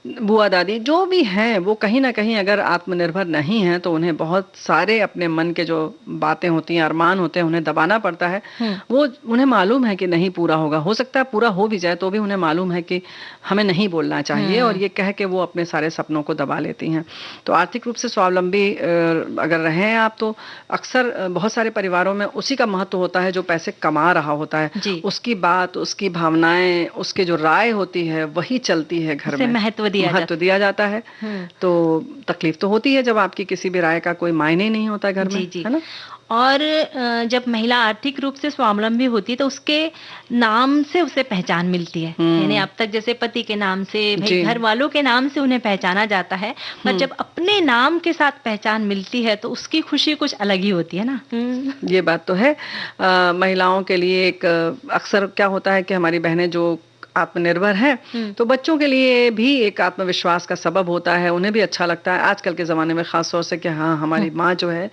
बुआ दादी जो भी हैं, वो कहीं ना कहीं अगर आत्मनिर्भर नहीं हैं तो उन्हें बहुत सारे अपने मन के जो बातें होती हैं, अरमान होते हैं, उन्हें दबाना पड़ता है। वो उन्हें मालूम है कि नहीं पूरा होगा, हो सकता है पूरा हो भी जाए तो भी उन्हें मालूम है कि हमें नहीं बोलना चाहिए, और ये कह के वो अपने सारे सपनों को दबा लेती हैं। तो आर्थिक रूप से स्वावलंबी अगर रहें आप, तो अक्सर बहुत सारे परिवारों में उसी का महत्व होता है जो पैसे कमा रहा होता है, उसकी बात, उसकी भावनाएं, उसकी जो राय होती है वही चलती है घर में, महत्व दिया जाता है। तो तकलीफ तो होती है जब आपकी किसी भी राय का कोई मायने नहीं होता घर में, है ना। और जब महिला आर्थिक रूप से स्वावलंबी होती है तो उसके नाम से उसे पहचान मिलती है। यानी अब तक जैसे पति के नाम से, भाई जी। घर वालों के नाम से उन्हें पहचाना जाता है, पर जब अपने नाम के साथ पहचान मिलती है तो उसकी खुशी कुछ अलग ही होती है ना। ये बात तो है। महिलाओं के लिए एक अक्सर क्या होता है कि हमारी बहनें जो आत्मनिर्भर हैं तो बच्चों के लिए भी एक आत्मविश्वास का सबब होता है, उन्हें भी अच्छा लगता है आजकल के ज़माने में ख़ास तौर से कि हाँ हमारी माँ जो है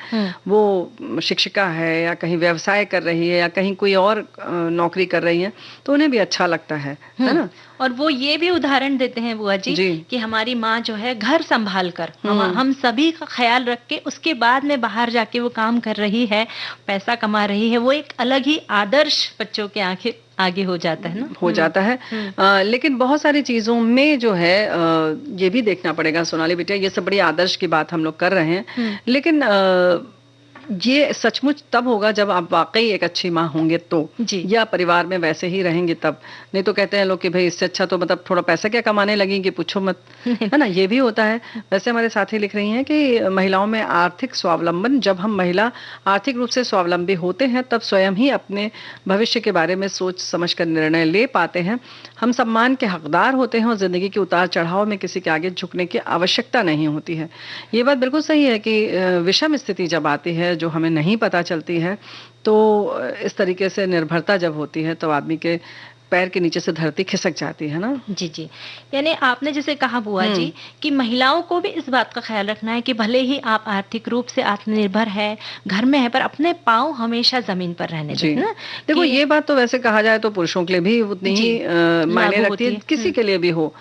वो शिक्षिका है या कहीं व्यवसाय कर रही है या कहीं कोई और नौकरी कर रही है, तो उन्हें भी अच्छा लगता है ना। और वो ये भी उदाहरण देते हैं बुआ जी कि हमारी माँ जो है घर संभाल कर हम सभी का ख्याल रख के उसके बाद में बाहर जाके वो काम कर रही है, पैसा कमा रही है, वो एक अलग ही आदर्श बच्चों के आगे हो जाता है ना, हो जाता है। लेकिन बहुत सारी चीजों में जो है ये भी देखना पड़ेगा सोनाली बिटिया, ये सब बड़ी आदर्श की बात हम लोग कर रहे हैं, लेकिन ये सचमुच तब होगा जब आप वाकई एक अच्छी माँ होंगे तो, या परिवार में वैसे ही रहेंगे तब। नहीं तो कहते हैं लोग कि भाई इससे अच्छा तो मतलब थोड़ा पैसा क्या कमाने लगेंगे, पूछो मत, है ना, ये भी होता है। वैसे हमारे साथी लिख रही हैं कि महिलाओं में आर्थिक स्वावलंबन, जब हम महिला आर्थिक रूप से स्वावलंबी होते हैं तब स्वयं ही अपने भविष्य के बारे में सोच समझ कर निर्णय ले पाते हैं। हम सम्मान के हकदार होते हैं और जिंदगी के उतार चढ़ाव में किसी के आगे झुकने की आवश्यकता नहीं होती है। ये बात बिल्कुल सही है कि विषम स्थिति जब आती है जो हमें नहीं पता चलती है, तो इस तरीके से निर्भरता जब होती है तो आदमी के पैर के नीचे से धरती खिसक जाती है ना। जी जी, यानी आपने जैसे कहा बुआ जी कि महिलाओं को भी इस बात का ख्याल रखना है कि भले ही आप आर्थिक रूप से आत्मनिर्भर है, घर में है, पर अपने पाँव हमेशा जमीन पर रहने दें ना। देखो ये बात तो वैसे कहा जाए तो पुरुषों के लिए भी उतनी ही मायने रखती है, किसी के लिए भी हो।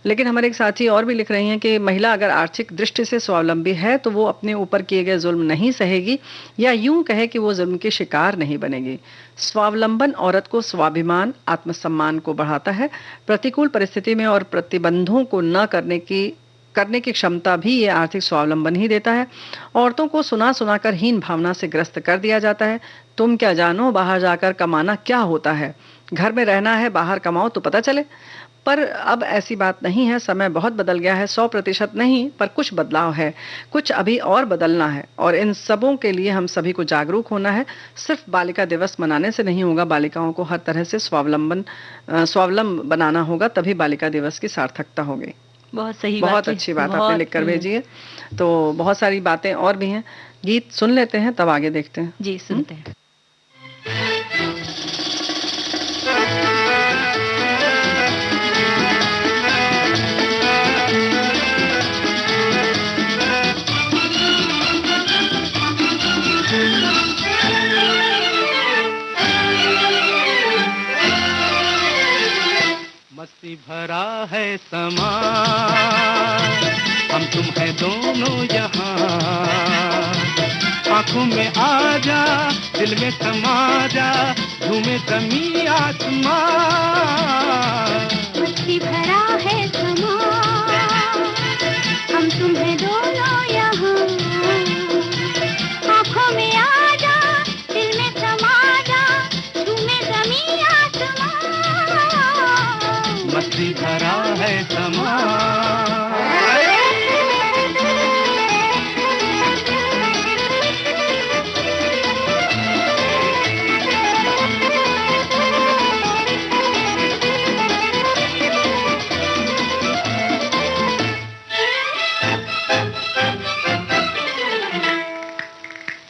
लेकिन हमारे एक साथी और भी लिख रही हैं कि महिला अगर आर्थिक दृष्टि से स्वावलंबी है तो वो अपने ऊपर किए गए जुल्म नहीं सहेगी, या यूं कहे कि वो जुल्म की शिकार नहीं बनेगी। स्वावलंबन औरत को स्वाभिमान, आत्मसम्मान को बढ़ाता है। प्रतिकूल परिस्थिति में और प्रतिबंधों को न करने की क्षमता भी ये आर्थिक स्वावलंबन ही देता है। औरतों को सुना सुना कर हीन भावना से ग्रस्त कर दिया जाता है। तुम क्या जानो बाहर जाकर कमाना क्या होता है, घर में रहना है, बाहर कमाओ तो पता चले। पर अब ऐसी बात नहीं है, समय बहुत बदल गया है। 100% नहीं, पर कुछ बदलाव है, कुछ अभी और बदलना है, और इन सबों के लिए हम सभी को जागरूक होना है। सिर्फ बालिका दिवस मनाने से नहीं होगा, बालिकाओं को हर तरह से स्वावलंबन बनाना होगा, तभी बालिका दिवस की सार्थकता होगी। बहुत सही, बहुत अच्छी बात आपने लिख कर भेजी है। तो बहुत सारी बातें और भी हैं, गीत सुन लेते हैं तब आगे देखते हैं। जी सुनते हैं। मस्ती भरा है समा, हम तुम है दोनों यहाँ। आंखों में आ जा, दिल में समा जा, झूमे ज़मीं आसमां। मस्ती भरा है समा, हम तुम है दोनों यहाँ। आंखों में आ जा, दिल में समा जा, झूमे ज़मीं आसमां। मस्ती भरा है समा।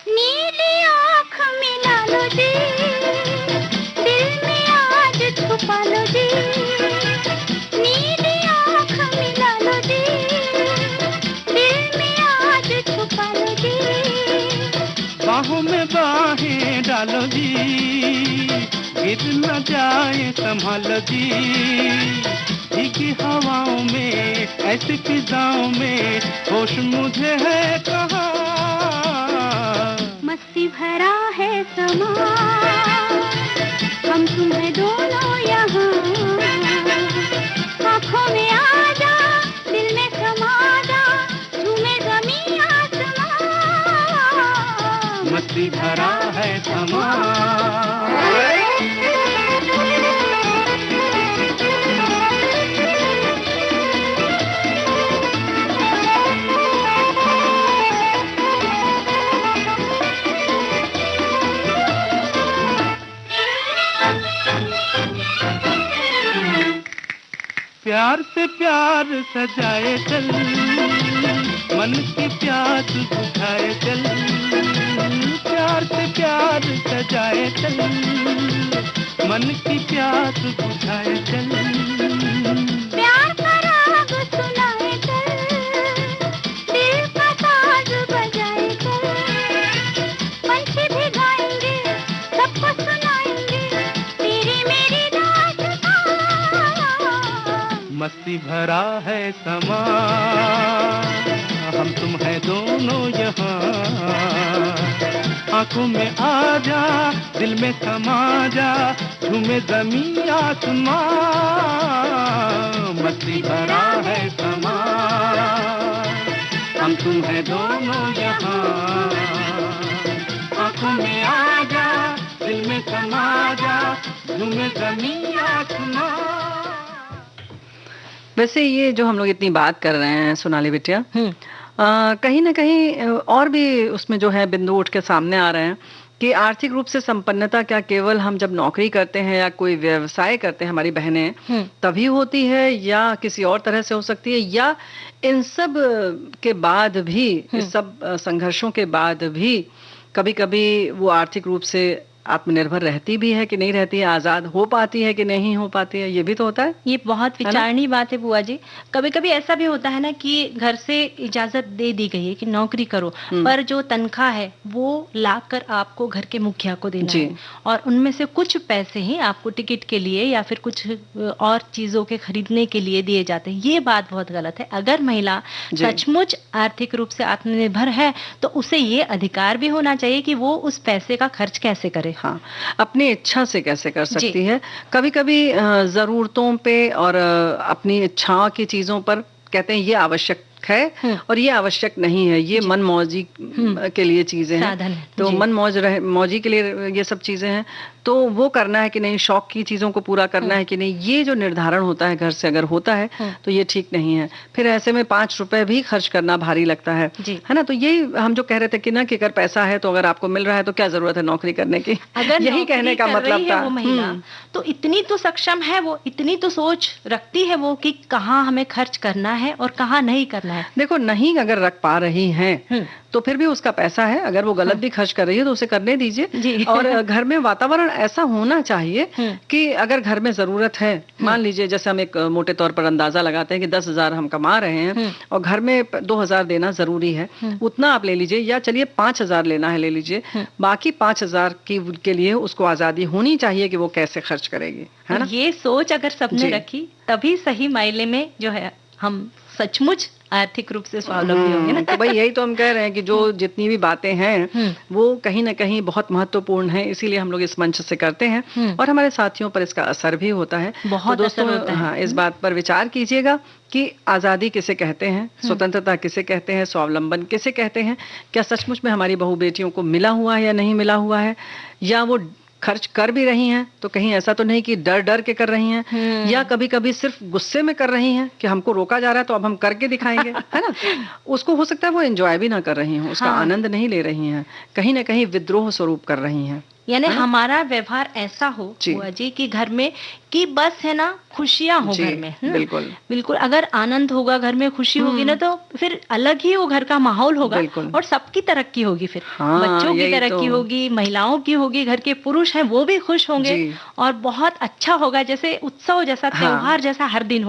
नीली आँख मिला लो जी, दिल में आज छुपा लो जी। नीली आँख मिला लो जी, दिल में आज छुपा लो जी। बाहों में बाहें डालो जी, गिर न जाए संभालो जी। भीगी हवाओं में, ऐसी फिजाओं में, होश मुझे है कहाँ। मस्ती भरा है समा, हम तुम है दोनों यहाँ। आँखों में आ जा, दिल में समा जा, झूमे ज़मीं आसमां। मस्ती भरा है समा। प्यार से प्यार सजाए चल, मन की प्यास बुझाए चल, प्यार से प्यार सजाए चल, मन की प्यास बुझाए चल, प्यार का राग सुनाए चल, दिल का साज बजाए चल, पंछी भी गाएंगे, सबको सुनाएंगे तेरी मेरी दास्तां। मस्ती भरा है समा, हम तुम है दोनों यहाँ, आंखों में आ जा, दिल में समा जा, झूमे ज़मीं आसमां। मस्ती भरा है समा, हम तुम है दोनों यहाँ, आंखों में आ जा, दिल में समा जा, झूमे ज़मीं आसमां। वैसे ये जो हम लोग इतनी बात कर रहे हैं सोनाली बिटिया, कहीं ना कहीं और भी उसमें जो है बिंदु उठ के सामने आ रहे हैं कि आर्थिक रूप से संपन्नता क्या केवल हम जब नौकरी करते हैं या कोई व्यवसाय करते हैं हमारी बहनें तभी होती है, या किसी और तरह से हो सकती है, या इन सब के बाद भी, इस सब संघर्षों के बाद भी कभी कभी वो आर्थिक रूप से आत्मनिर्भर रहती भी है कि नहीं रहती है, आजाद हो पाती है कि नहीं हो पाती है, ये भी तो होता है। ये बहुत विचारनीय बात है बुआ जी। कभी कभी ऐसा भी होता है ना कि घर से इजाजत दे दी गई है कि नौकरी करो, पर जो तनख्वाह है वो लाकर आपको घर के मुखिया को देना है, और उनमें से कुछ पैसे ही आपको टिकट के लिए या फिर कुछ और चीजों के खरीदने के लिए दिए जाते हैं। ये बात बहुत गलत है। अगर महिला सचमुच आर्थिक रूप से आत्मनिर्भर है तो उसे ये अधिकार भी होना चाहिए कि वो उस पैसे का खर्च कैसे करे। हाँ, अपनी इच्छा से कैसे कर सकती है। कभी कभी जरूरतों पे और अपनी इच्छाओं की चीजों पर कहते हैं ये आवश्यक है और ये आवश्यक नहीं है, ये मन मौजी के लिए चीजें हैं, तो मन मौजी के लिए ये सब चीजें हैं, तो वो करना है कि नहीं, शौक की चीजों को पूरा करना है कि नहीं, ये जो निर्धारण होता है घर से अगर होता है तो ये ठीक नहीं है। फिर ऐसे में 5 रुपए भी खर्च करना भारी लगता है ना। तो यही हम जो कह रहे थे कि ना कि अगर पैसा है तो अगर आपको मिल रहा है तो क्या जरूरत है नौकरी करने की, अगर यही कहने का मतलब था। वो महिला तो इतनी तो सक्षम है, वो इतनी तो सोच रखती है वो कि कहाँ हमें खर्च करना है और कहाँ नहीं करना है। देखो, नहीं अगर रख पा रही हैं तो फिर भी उसका पैसा है, अगर वो गलत भी खर्च कर रही है तो उसे करने दीजिए। और घर में वातावरण ऐसा होना चाहिए कि अगर घर में जरूरत है, मान लीजिए जैसे हम एक मोटे तौर पर अंदाजा लगाते हैं कि 10,000 हम कमा रहे हैं और घर में 2,000 देना जरूरी है, उतना आप ले लीजिए, या चलिए 5,000 लेना है ले लीजिए, बाकी 5,000 के लिए उसको आजादी होनी चाहिए कि वो कैसे खर्च करेगी, है ना। ये सोच अगर सबने रखी तभी सही मायने में जो है हम सचमुच आर्थिक रूप से स्वावलंबी होंगे ना। तो भाई यही तो हम कह रहे हैं कि जो जितनी भी बातें हैं वो कहीं ना कहीं बहुत महत्वपूर्ण है, इसीलिए हम लोग इस मंच से करते हैं और हमारे साथियों पर इसका असर भी होता है। बहुत तो दोस्तों, हाँ, इस बात पर विचार कीजिएगा कि आजादी किसे कहते हैं, स्वतंत्रता किसे कहते हैं, स्वावलंबन किसे कहते हैं, क्या सचमुच में हमारी बहू बेटियों को मिला हुआ है या नहीं मिला हुआ है, या वो खर्च कर भी रही हैं तो कहीं ऐसा तो नहीं कि डर डर के कर रही हैं, या कभी कभी सिर्फ गुस्से में कर रही हैं कि हमको रोका जा रहा है तो अब हम करके दिखाएंगे, है ना। उसको हो सकता है वो एंजॉय भी ना कर रही हैं, उसका आनंद नहीं ले रही हैं, कहीं ना कहीं विद्रोह स्वरूप कर रही हैं। यानी हमारा व्यवहार ऐसा हो बुआ जी कि घर में कि बस है ना खुशियां हो घर में। बिल्कुल बिल्कुल, अगर आनंद होगा घर में, खुशी होगी ना, तो फिर अलग ही वो घर का माहौल होगा और सबकी तरक्की होगी। फिर बच्चों की तरक्की होगी, महिलाओं की होगी, घर के पुरुष हैं वो भी खुश होंगे और बहुत अच्छा होगा, जैसे उत्सव जैसा, त्योहार जैसा हर दिन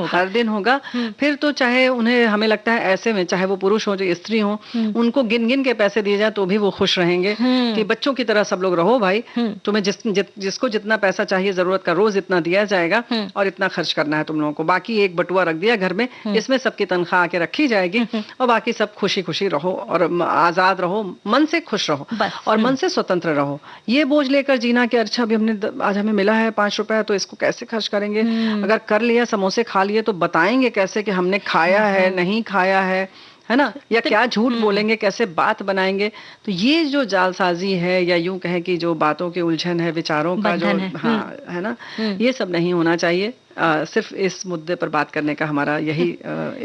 होगा। फिर तो चाहे उन्हें, हमें लगता है ऐसे में चाहे वो पुरुष हो चाहे स्त्री हो, उनको गिन गिन के पैसे दिए जाए तो भी वो खुश रहेंगे कि बच्चों की तरह सब लोग रहो भाई, तुम्हें जिसको जितना पैसा चाहिए जरूरत का रोज इतना दिया जाएगा और इतना खर्च करना है तुम लोगों को, बाकी एक बटुआ रख दिया घर में, इसमें सबकी तनख्वाह आके रखी जाएगी और बाकी सब खुशी खुशी रहो और आजाद रहो, मन से खुश रहो और मन से स्वतंत्र रहो। ये बोझ लेकर जीना कि अच्छा अभी आज हमें मिला है 5 रुपए तो इसको कैसे खर्च करेंगे, अगर कर लिया समोसे खा लिए तो बताएंगे कैसे कि हमने खाया है नहीं खाया है है ना, या क्या झूठ बोलेंगे, कैसे बात बनाएंगे। तो ये जो जालसाजी है या यूं कहें कि जो बातों की उलझन है, विचारों का जो बंधन है। हाँ है ना, ये सब नहीं होना चाहिए। सिर्फ इस मुद्दे पर बात करने का हमारा यही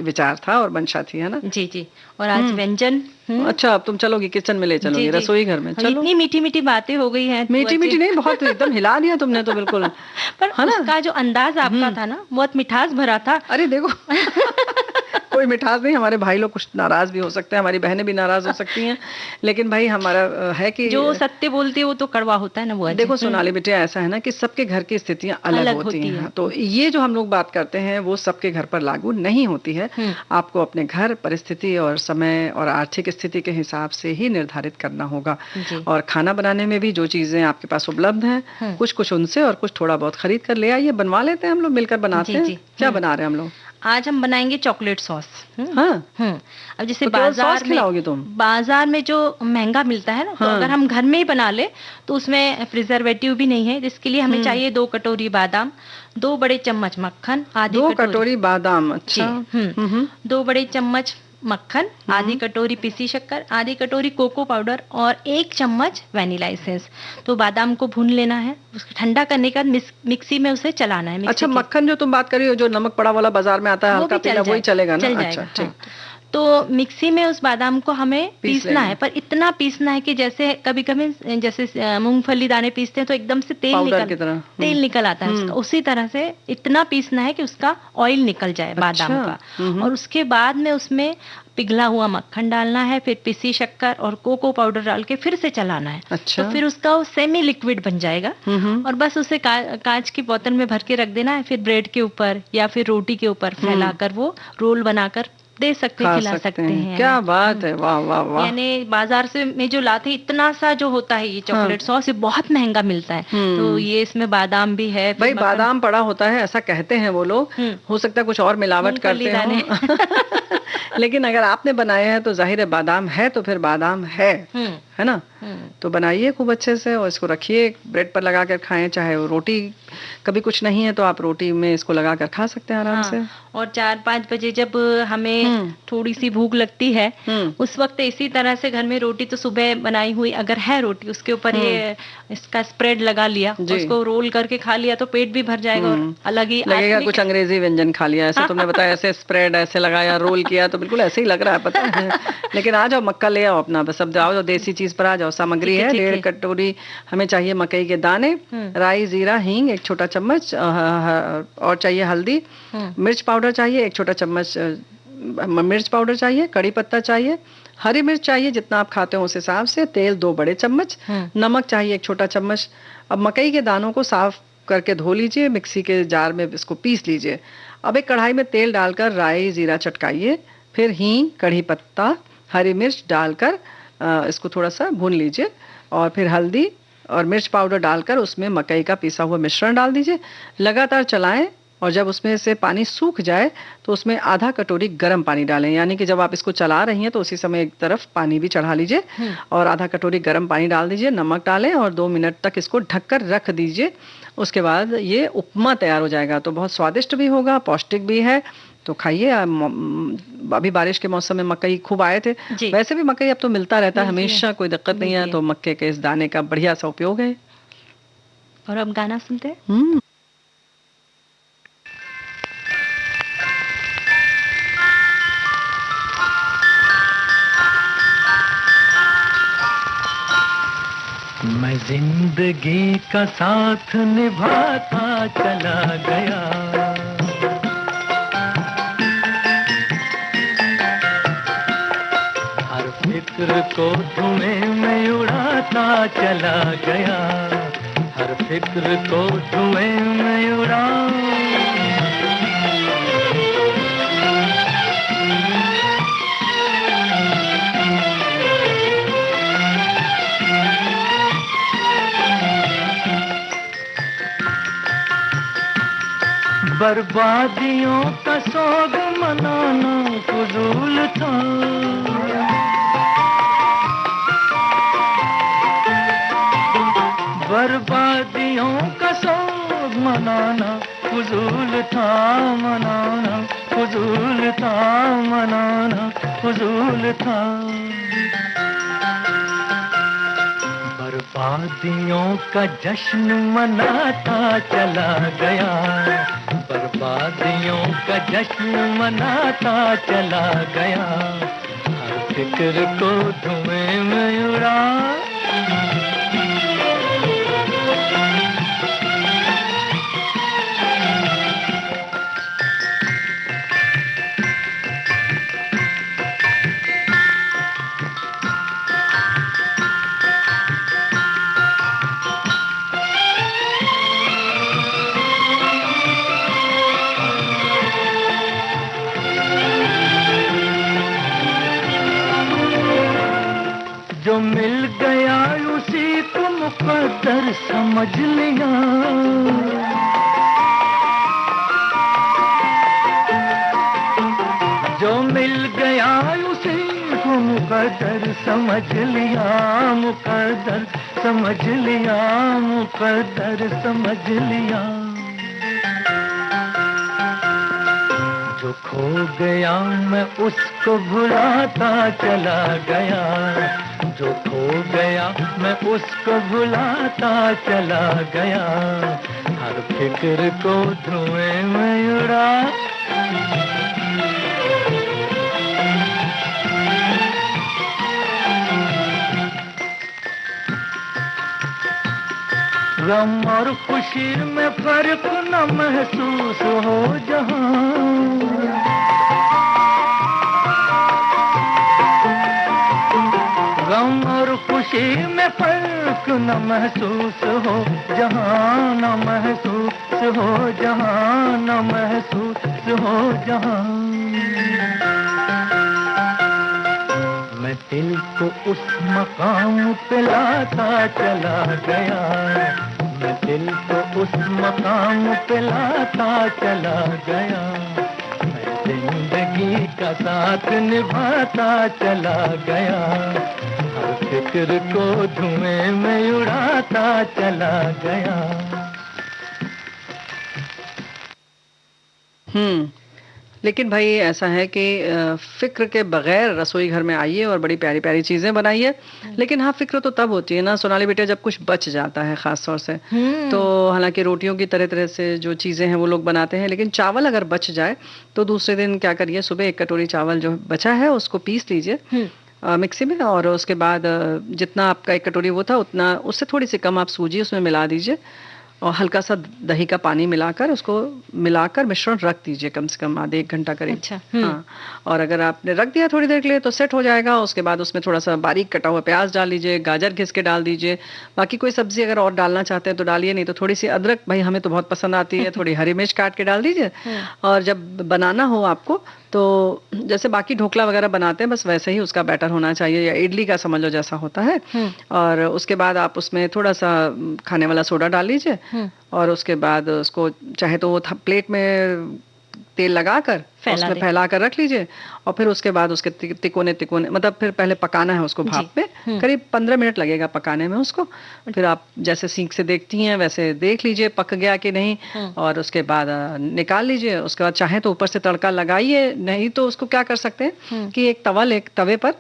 विचार था और मंशा थी, है ना। जी जी। और आज व्यंजन अच्छा, अब तुम चलोगी किचन में, ले चलोगी जी। रसोई घर में, चलो। इतनी मीठी मीठी बातें हो गई हैं। मीठी मीठी नहीं, बहुत एकदम हिला दिया तुमने तो बिल्कुल। पर है ना, उसका जो अंदाज आपका था ना, बहुत मिठास भरा था। अरे देखो कोई मिठास नहीं, हमारे भाई लोग कुछ नाराज भी हो सकते हैं, हमारी बहनें भी नाराज हो सकती हैं, लेकिन भाई हमारा है कि जो सत्य बोलती है वो तो कड़वा होता है ना बुआ जी। देखो सोनाली बिटिया, ऐसा है ना कि सबके घर की स्थितियां अलग होती हैं। तो ये जो हम लोग बात करते हैं वो सबके घर पर लागू नहीं होती है। आपको अपने घर, परिस्थिति और समय और आर्थिक स्थिति के हिसाब से ही निर्धारित करना होगा। और खाना बनाने में भी जो चीजें आपके पास उपलब्ध हैं, कुछ कुछ उनसे और कुछ थोड़ा बहुत खरीद कर ले आइए, बनवा लेते हैं हम लोग, मिलकर बनाते हैं। क्या बना रहे हैं हम लोग? आज हम बनाएंगे चॉकलेट सॉस। हाँ। अब जैसे तो बाजार में, खिलाओगी तुम? बाजार में जो महंगा मिलता है ना, तो अगर हम घर में ही बना ले तो उसमें प्रिजर्वेटिव भी नहीं है, जिसके लिए हमें चाहिए 2 कटोरी बादाम, 2 बड़े चम्मच मक्खन, आधी 2 कटोरी बादाम, अच्छा। 2 बड़े चम्मच मक्खन, आधी कटोरी पिसी शक्कर, आधी कटोरी कोको पाउडर और 1 चम्मच वैनिला एसेंस। तो बादाम को भून लेना है, उसको ठंडा करने के बाद मिक्सी में उसे चलाना है। अच्छा, मक्खन जो तुम बात कर रही हो, जो नमक पड़ा वाला बाजार में आता है हल्का पीला, वही चलेगा ना? अच्छा ठीक। तो मिक्सी में उस बादाम को हमें पीसना है, पर इतना पीसना है कि जैसे कभी कभी जैसे मूंगफली दाने पीसते हैं तो एकदम से तेल निकल आता है उसका, उसी तरह से इतना पीसना है कि उसका ऑयल निकल जाए बादाम का। और उसके बाद में उसमें पिघला हुआ मक्खन डालना है, फिर पिसी शक्कर और कोको पाउडर डाल के फिर से चलाना है। अच्छा। तो फिर उसका वो सेमी लिक्विड बन जाएगा और बस उसे कांच की बोतल में भर के रख देना है। फिर ब्रेड के ऊपर या फिर रोटी के ऊपर फैलाकर वो रोल बनाकर दे सकते हैं, खिला सकते हैं। क्या बात है, वाह वाह वाह। यानी बाजार से में जो लाते इतना सा जो होता है ये चॉकलेट सॉस, ये बहुत महंगा मिलता है। तो ये इसमें बादाम भी है, भाई बादाम पड़ा होता है ऐसा कहते हैं वो लोग, हो सकता है कुछ और मिलावट करते हो लेकिन अगर आपने बनाए हैं तो जाहिर है बादाम है, तो फिर बादाम है ना। तो बनाइए खूब अच्छे से और इसको रखिए, ब्रेड पर लगा कर खाएं, चाहे वो रोटी, कभी कुछ नहीं है तो आप रोटी में इसको लगा कर खा सकते हैं आराम से। और 4-5 बजे जब हमें थोड़ी सी भूख लगती है, उस वक्त इसी तरह से घर में रोटी तो सुबह बनाई हुई अगर है रोटी, उसके ऊपर ये इसका स्प्रेड लगा लिया, उसको रोल करके खा लिया तो पेट भी भर जाएगा और अलग ही लगेगा कुछ अंग्रेजी व्यंजन खा लिया। ऐसे तुमने बताया, ऐसे स्प्रेड ऐसे लगाया, रोल किया, तो बिल्कुल ऐसे ही लग रहा है, पता है। लेकिन आ जाओ, मक्का ले आओ अपना, बस अब जाओ देसी चीज पर आ जाओ। सामग्री है 1.5 कटोरी हमें चाहिए मकई के दाने, राई, जीरा, हींग 1 छोटा चम्मच, और चाहिए हल्दी, मिर्च पाउडर चाहिए 1 छोटा चम्मच मिर्च पाउडर चाहिए, कड़ी पत्ता चाहिए, हरी मिर्च चाहिए जितना आप खाते हो उस हिसाब से, तेल 2 बड़े चम्मच, नमक चाहिए 1 छोटा चम्मच। अब मकई के दानों को साफ करके धो लीजिए, मिक्सी के जार में इसको पीस लीजिए। अब एक कढ़ाई में तेल डालकर राई जीरा चटकाइए, फिर हींग, कड़ी पत्ता, हरी मिर्च डालकर इसको थोड़ा सा भून लीजिए और फिर हल्दी और मिर्च पाउडर डालकर उसमें मकई का पिसा हुआ मिश्रण डाल दीजिए। लगातार चलाएं और जब उसमें से पानी सूख जाए तो उसमें आधा कटोरी गर्म पानी डालें, यानी कि जब आप इसको चला रही हैं तो उसी समय एक तरफ पानी भी चढ़ा लीजिए और आधा कटोरी गर्म पानी डाल दीजिए, नमक डालें और 2 मिनट तक इसको ढककर रख दीजिए। उसके बाद ये उपमा तैयार हो जाएगा। तो बहुत स्वादिष्ट भी होगा, पौष्टिक भी है, तो खाइए। अभी बारिश के मौसम में मकई खूब आए थे, वैसे भी मकई अब तो मिलता रहता है हमेशा, कोई दिक्कत नहीं है। तो मक्के के इस दाने का बढ़िया सा उपयोग है। और अब गाना सुनते हैं। मैं जिंदगी का साथ निभाता चला गया, हर फिक्र को धुएं में उड़ाता चला गया, हर फिक्र को धुएं में उड़ा। बर्बादियों का सोग मनाना फजूल था, बर्बादियों का सोग मनाना फजूल था, मनाना फजूल था, मनाना फजूल था। बर्बादियों का जश्न मनाता चला गया, बर्बादियों का जश्न मनाता चला गया, हर फिक्र को धुएं में उड़ा। जो मिल गया उसी को मुकद्दर समझ लिया, जो मिल गया उसी को मुकद्दर समझ लिया, मुकद्दर समझ लिया, मुकद्दर समझ लिया। जो खो गया मैं उसको भुलाता चला गया, जो खो गया मैं उसको भुलाता चला गया, हर फिक्र को धुएं में उड़ा। गम और खुशी में फर्क न महसूस हो जहां, गम और खुशी में फर्क न महसूस हो जहां, न महसूस हो जहां, न महसूस हो जहां। मैं दिल को उस मकाम पे लाता चला गया, मैं दिल को उस मकाम पे लाता चला गया, मैं जिंदगी का साथ निभाता चला गया, हर फिक्र को धुएं में उड़ाता चला गया। लेकिन भाई ऐसा है कि फिक्र के बगैर रसोई घर में आइए और बड़ी प्यारी प्यारी चीजें बनाइए। लेकिन हाँ, फिक्र तो तब होती है ना सोनाली बेटे, जब कुछ बच जाता है खास तौर से। तो हालांकि रोटियों की तरह तरह से जो चीजें हैं वो लोग बनाते हैं, लेकिन चावल अगर बच जाए तो दूसरे दिन क्या करिए, सुबह 1 कटोरी चावल जो बचा है उसको पीस लीजिए मिक्सी में, और उसके बाद जितना आपका 1 कटोरी वो था उतना, उससे थोड़ी सी कम आप सूजी उसमें मिला दीजिए और हल्का सा दही का पानी मिलाकर उसको मिलाकर मिश्रण रख दीजिए कम से कम आधे 1 घंटा करीब। अच्छा। हाँ, और अगर आपने रख दिया थोड़ी देर के लिए तो सेट हो जाएगा। उसके बाद उसमें थोड़ा सा बारीक कटा हुआ प्याज डाल दीजिए, गाजर घिस के डाल दीजिए, बाकी कोई सब्जी अगर और डालना चाहते हैं तो डालिए, नहीं तो थोड़ी सी अदरक भाई हमें तो बहुत पसंद आती है, थोड़ी हरी मिर्च काट के डाल दीजिए। और जब बनाना हो आपको तो जैसे बाकी ढोकला वगैरह बनाते हैं बस वैसे ही उसका बैटर होना चाहिए, या इडली का समझ लो जैसा होता है। और उसके बाद आप उसमें थोड़ा सा खाने वाला सोडा डाल लीजिए और उसके बाद उसको चाहे तो वो प्लेट में तेल लगाकर उसमें फैला कर रख लीजिए, और फिर उसके बाद उसके तिकोने तिकोने, मतलब फिर पहले पकाना है उसको भाप पे, करीब 15 मिनट लगेगा पकाने में उसको। फिर आप जैसे सींक से देखती हैं वैसे देख लीजिए पक गया कि नहीं, और उसके बाद निकाल लीजिए। उसके बाद चाहे तो ऊपर से तड़का लगाइए, नहीं तो उसको क्या कर सकते हैं कि एक तवे पर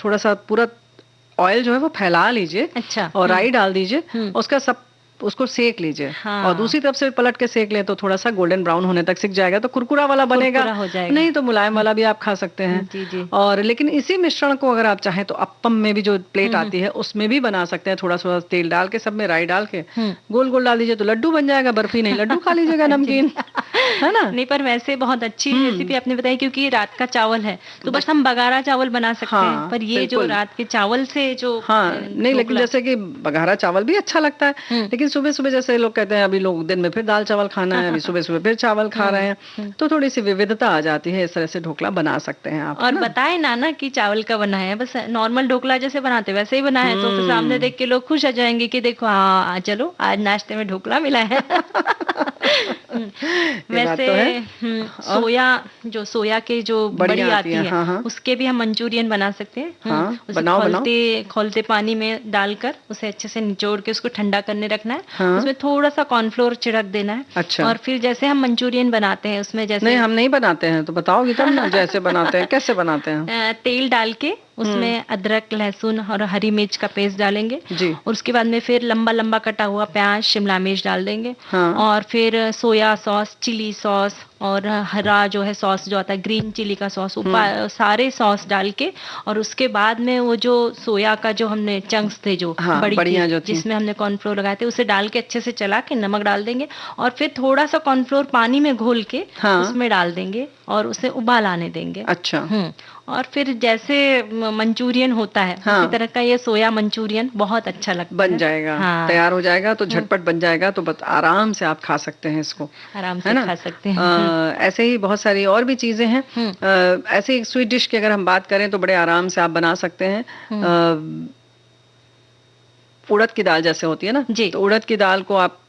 थोड़ा सा पूरा ऑयल जो है वो फैला लीजिए। अच्छा। और राई डाल दीजिए, उसका सब उसको सेक लीजिए। हाँ। और दूसरी तरफ से पलट के सेक लें तो थोड़ा सा गोल्डन ब्राउन होने तक सिक जाएगा, तो कुरकुरा वाला बनेगा, हो जाएगा। नहीं तो मुलायम वाला भी आप खा सकते हैं। जी जी। और लेकिन इसी मिश्रण को अगर आप चाहें तो अप्पम में भी जो प्लेट आती है उसमें भी बना सकते हैं, थोड़ा सा तेल डाल के सब में राई डाल के गोल गोल डाल दीजिए तो लड्डू बन जाएगा। बर्फी नहीं, लड्डू खा लीजिएगा नमकीन, है ना। नहीं, पर वैसे बहुत अच्छी रेसिपी आपने बताई, क्योंकि रात का चावल है तो बस हम बघारा चावल बना सकते हैं, पर ये जो रात के चावल से जो नहीं, लेकिन जैसे कि बघारा चावल भी अच्छा लगता है, लेकिन सुबह सुबह जैसे लोग कहते हैं अभी लोग दिन में फिर दाल चावल खाना है, अभी सुबह सुबह फिर चावल खा रहे हैं, तो थोड़ी सी विविधता आ जाती है। इस तरह से ढोकला बना सकते हैं आप। और बताए ना कि चावल का बना है, बस नॉर्मल ढोकला जैसे बनाते वैसे ही बना है, तो फिर सामने देख के लोग खुश हो जाएंगे कि देखो हाँ चलो आज नाश्ते में ढोकला मिला है। वैसे सोया के जो बड़ी आती है, उसके भी हम मंचूरियन बना सकते हैं। बनाओ खोलते पानी में डालकर उसे अच्छे से निचोड़ के उसको ठंडा करने रखना है, है, हाँ। उसमें थोड़ा सा कॉर्नफ्लोर छिड़क देना है। अच्छा। और फिर जैसे हम मंचूरियन बनाते हैं उसमें जैसे नहीं, हम नहीं बनाते हैं, तो बताओगी तब ना जैसे बनाते हैं, कैसे बनाते हैं? तेल डाल के उसमें अदरक, लहसुन और हरी मिर्च का पेस्ट डालेंगे। जी। और उसके बाद में फिर लंबा लंबा कटा हुआ प्याज, शिमला मिर्च डाल देंगे। हाँ। और फिर सोया सॉस, चिली सॉस और हरा जो है सॉस जो आता है ग्रीन चिली का सॉस, सारे सॉस डाल के, और उसके बाद में वो जो सोया का जो हमने चंक्स थे जो हाँ, बड़ी बड़ियाँ थी, जो थी। जिसमें हमने कॉर्नफ्लोर लगाए थे, उसे डाल के अच्छे से चला के नमक डाल देंगे। और फिर थोड़ा सा कॉर्नफ्लोर पानी में घोल के हाँ। उसमें डाल देंगे और उसे उबाल आने देंगे। अच्छा। और फिर जैसे मंचूरियन होता है, हाँ। उसी तरह का ये सोया मंचूरियन बहुत अच्छा लगता बन है। जाएगा, हाँ। तैयार हो जाएगा, तो झटपट बन जाएगा, तो आराम से आप खा सकते हैं इसको, आराम है से ना? खा सकते हैं। ऐसे ही बहुत सारी और भी चीजें हैं। ऐसे एक स्वीट डिश की अगर हम बात करें तो बड़े आराम से आप बना सकते हैं। उड़द की दाल जैसे होती है ना, जी। तो उड़द की दाल को आप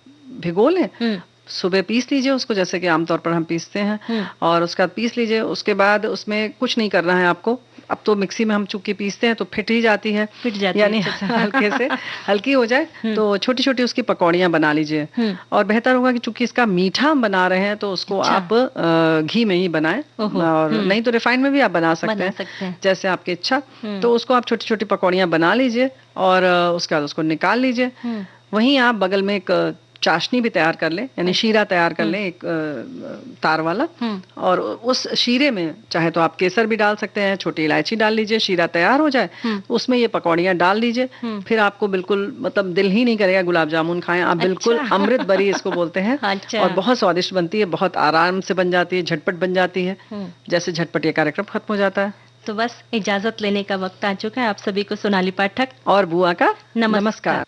भिगो लें, हम्म। सुबह पीस लीजिए उसको, जैसे कि आमतौर पर हम पीसते हैं, और उसका पीस लीजिए। उसके बाद उसमें कुछ नहीं करना है आपको। अब तो मिक्सी में हम चूंकि पीसते हैं तो फिट ही जाती है, फिट जाती है यानी अच्छे से। हल्के से हल्की हो जाए तो छोटी छोटी उसकी पकौड़ियाँ बना लीजिए। और बेहतर होगा कि चूंकि इसका मीठा हम बना रहे हैं तो उसको अच्छा। आप घी में ही बनाएं, ओहो। और नहीं तो रिफाइंड में भी आप बना सकते हैं, जैसे आपकी इच्छा। तो उसको आप छोटी छोटी पकौड़ियाँ बना लीजिए, और उसके बाद उसको निकाल लीजिए। वहीं आप बगल में एक चाशनी भी तैयार कर लें, यानी शीरा तैयार कर लें, एक तार वाला। और उस शीरे में चाहे तो आप केसर भी डाल सकते हैं, छोटी इलायची डाल लीजिए, शीरा तैयार हो जाए, उसमें ये पकौड़ियाँ डाल दीजिए। फिर आपको बिल्कुल मतलब दिल ही नहीं करेगा गुलाब जामुन खाएं आप। बिल्कुल अमृत बरी इसको बोलते हैं। अच्छा। और बहुत स्वादिष्ट बनती है, बहुत आराम से बन जाती है, झटपट बन जाती है। जैसे झटपट ये कार्यक्रम खत्म हो जाता है। तो बस इजाजत लेने का वक्त आ चुका है। आप सभी को सोनाली पाठक और बुआ का नमस्कार। नमस्कार।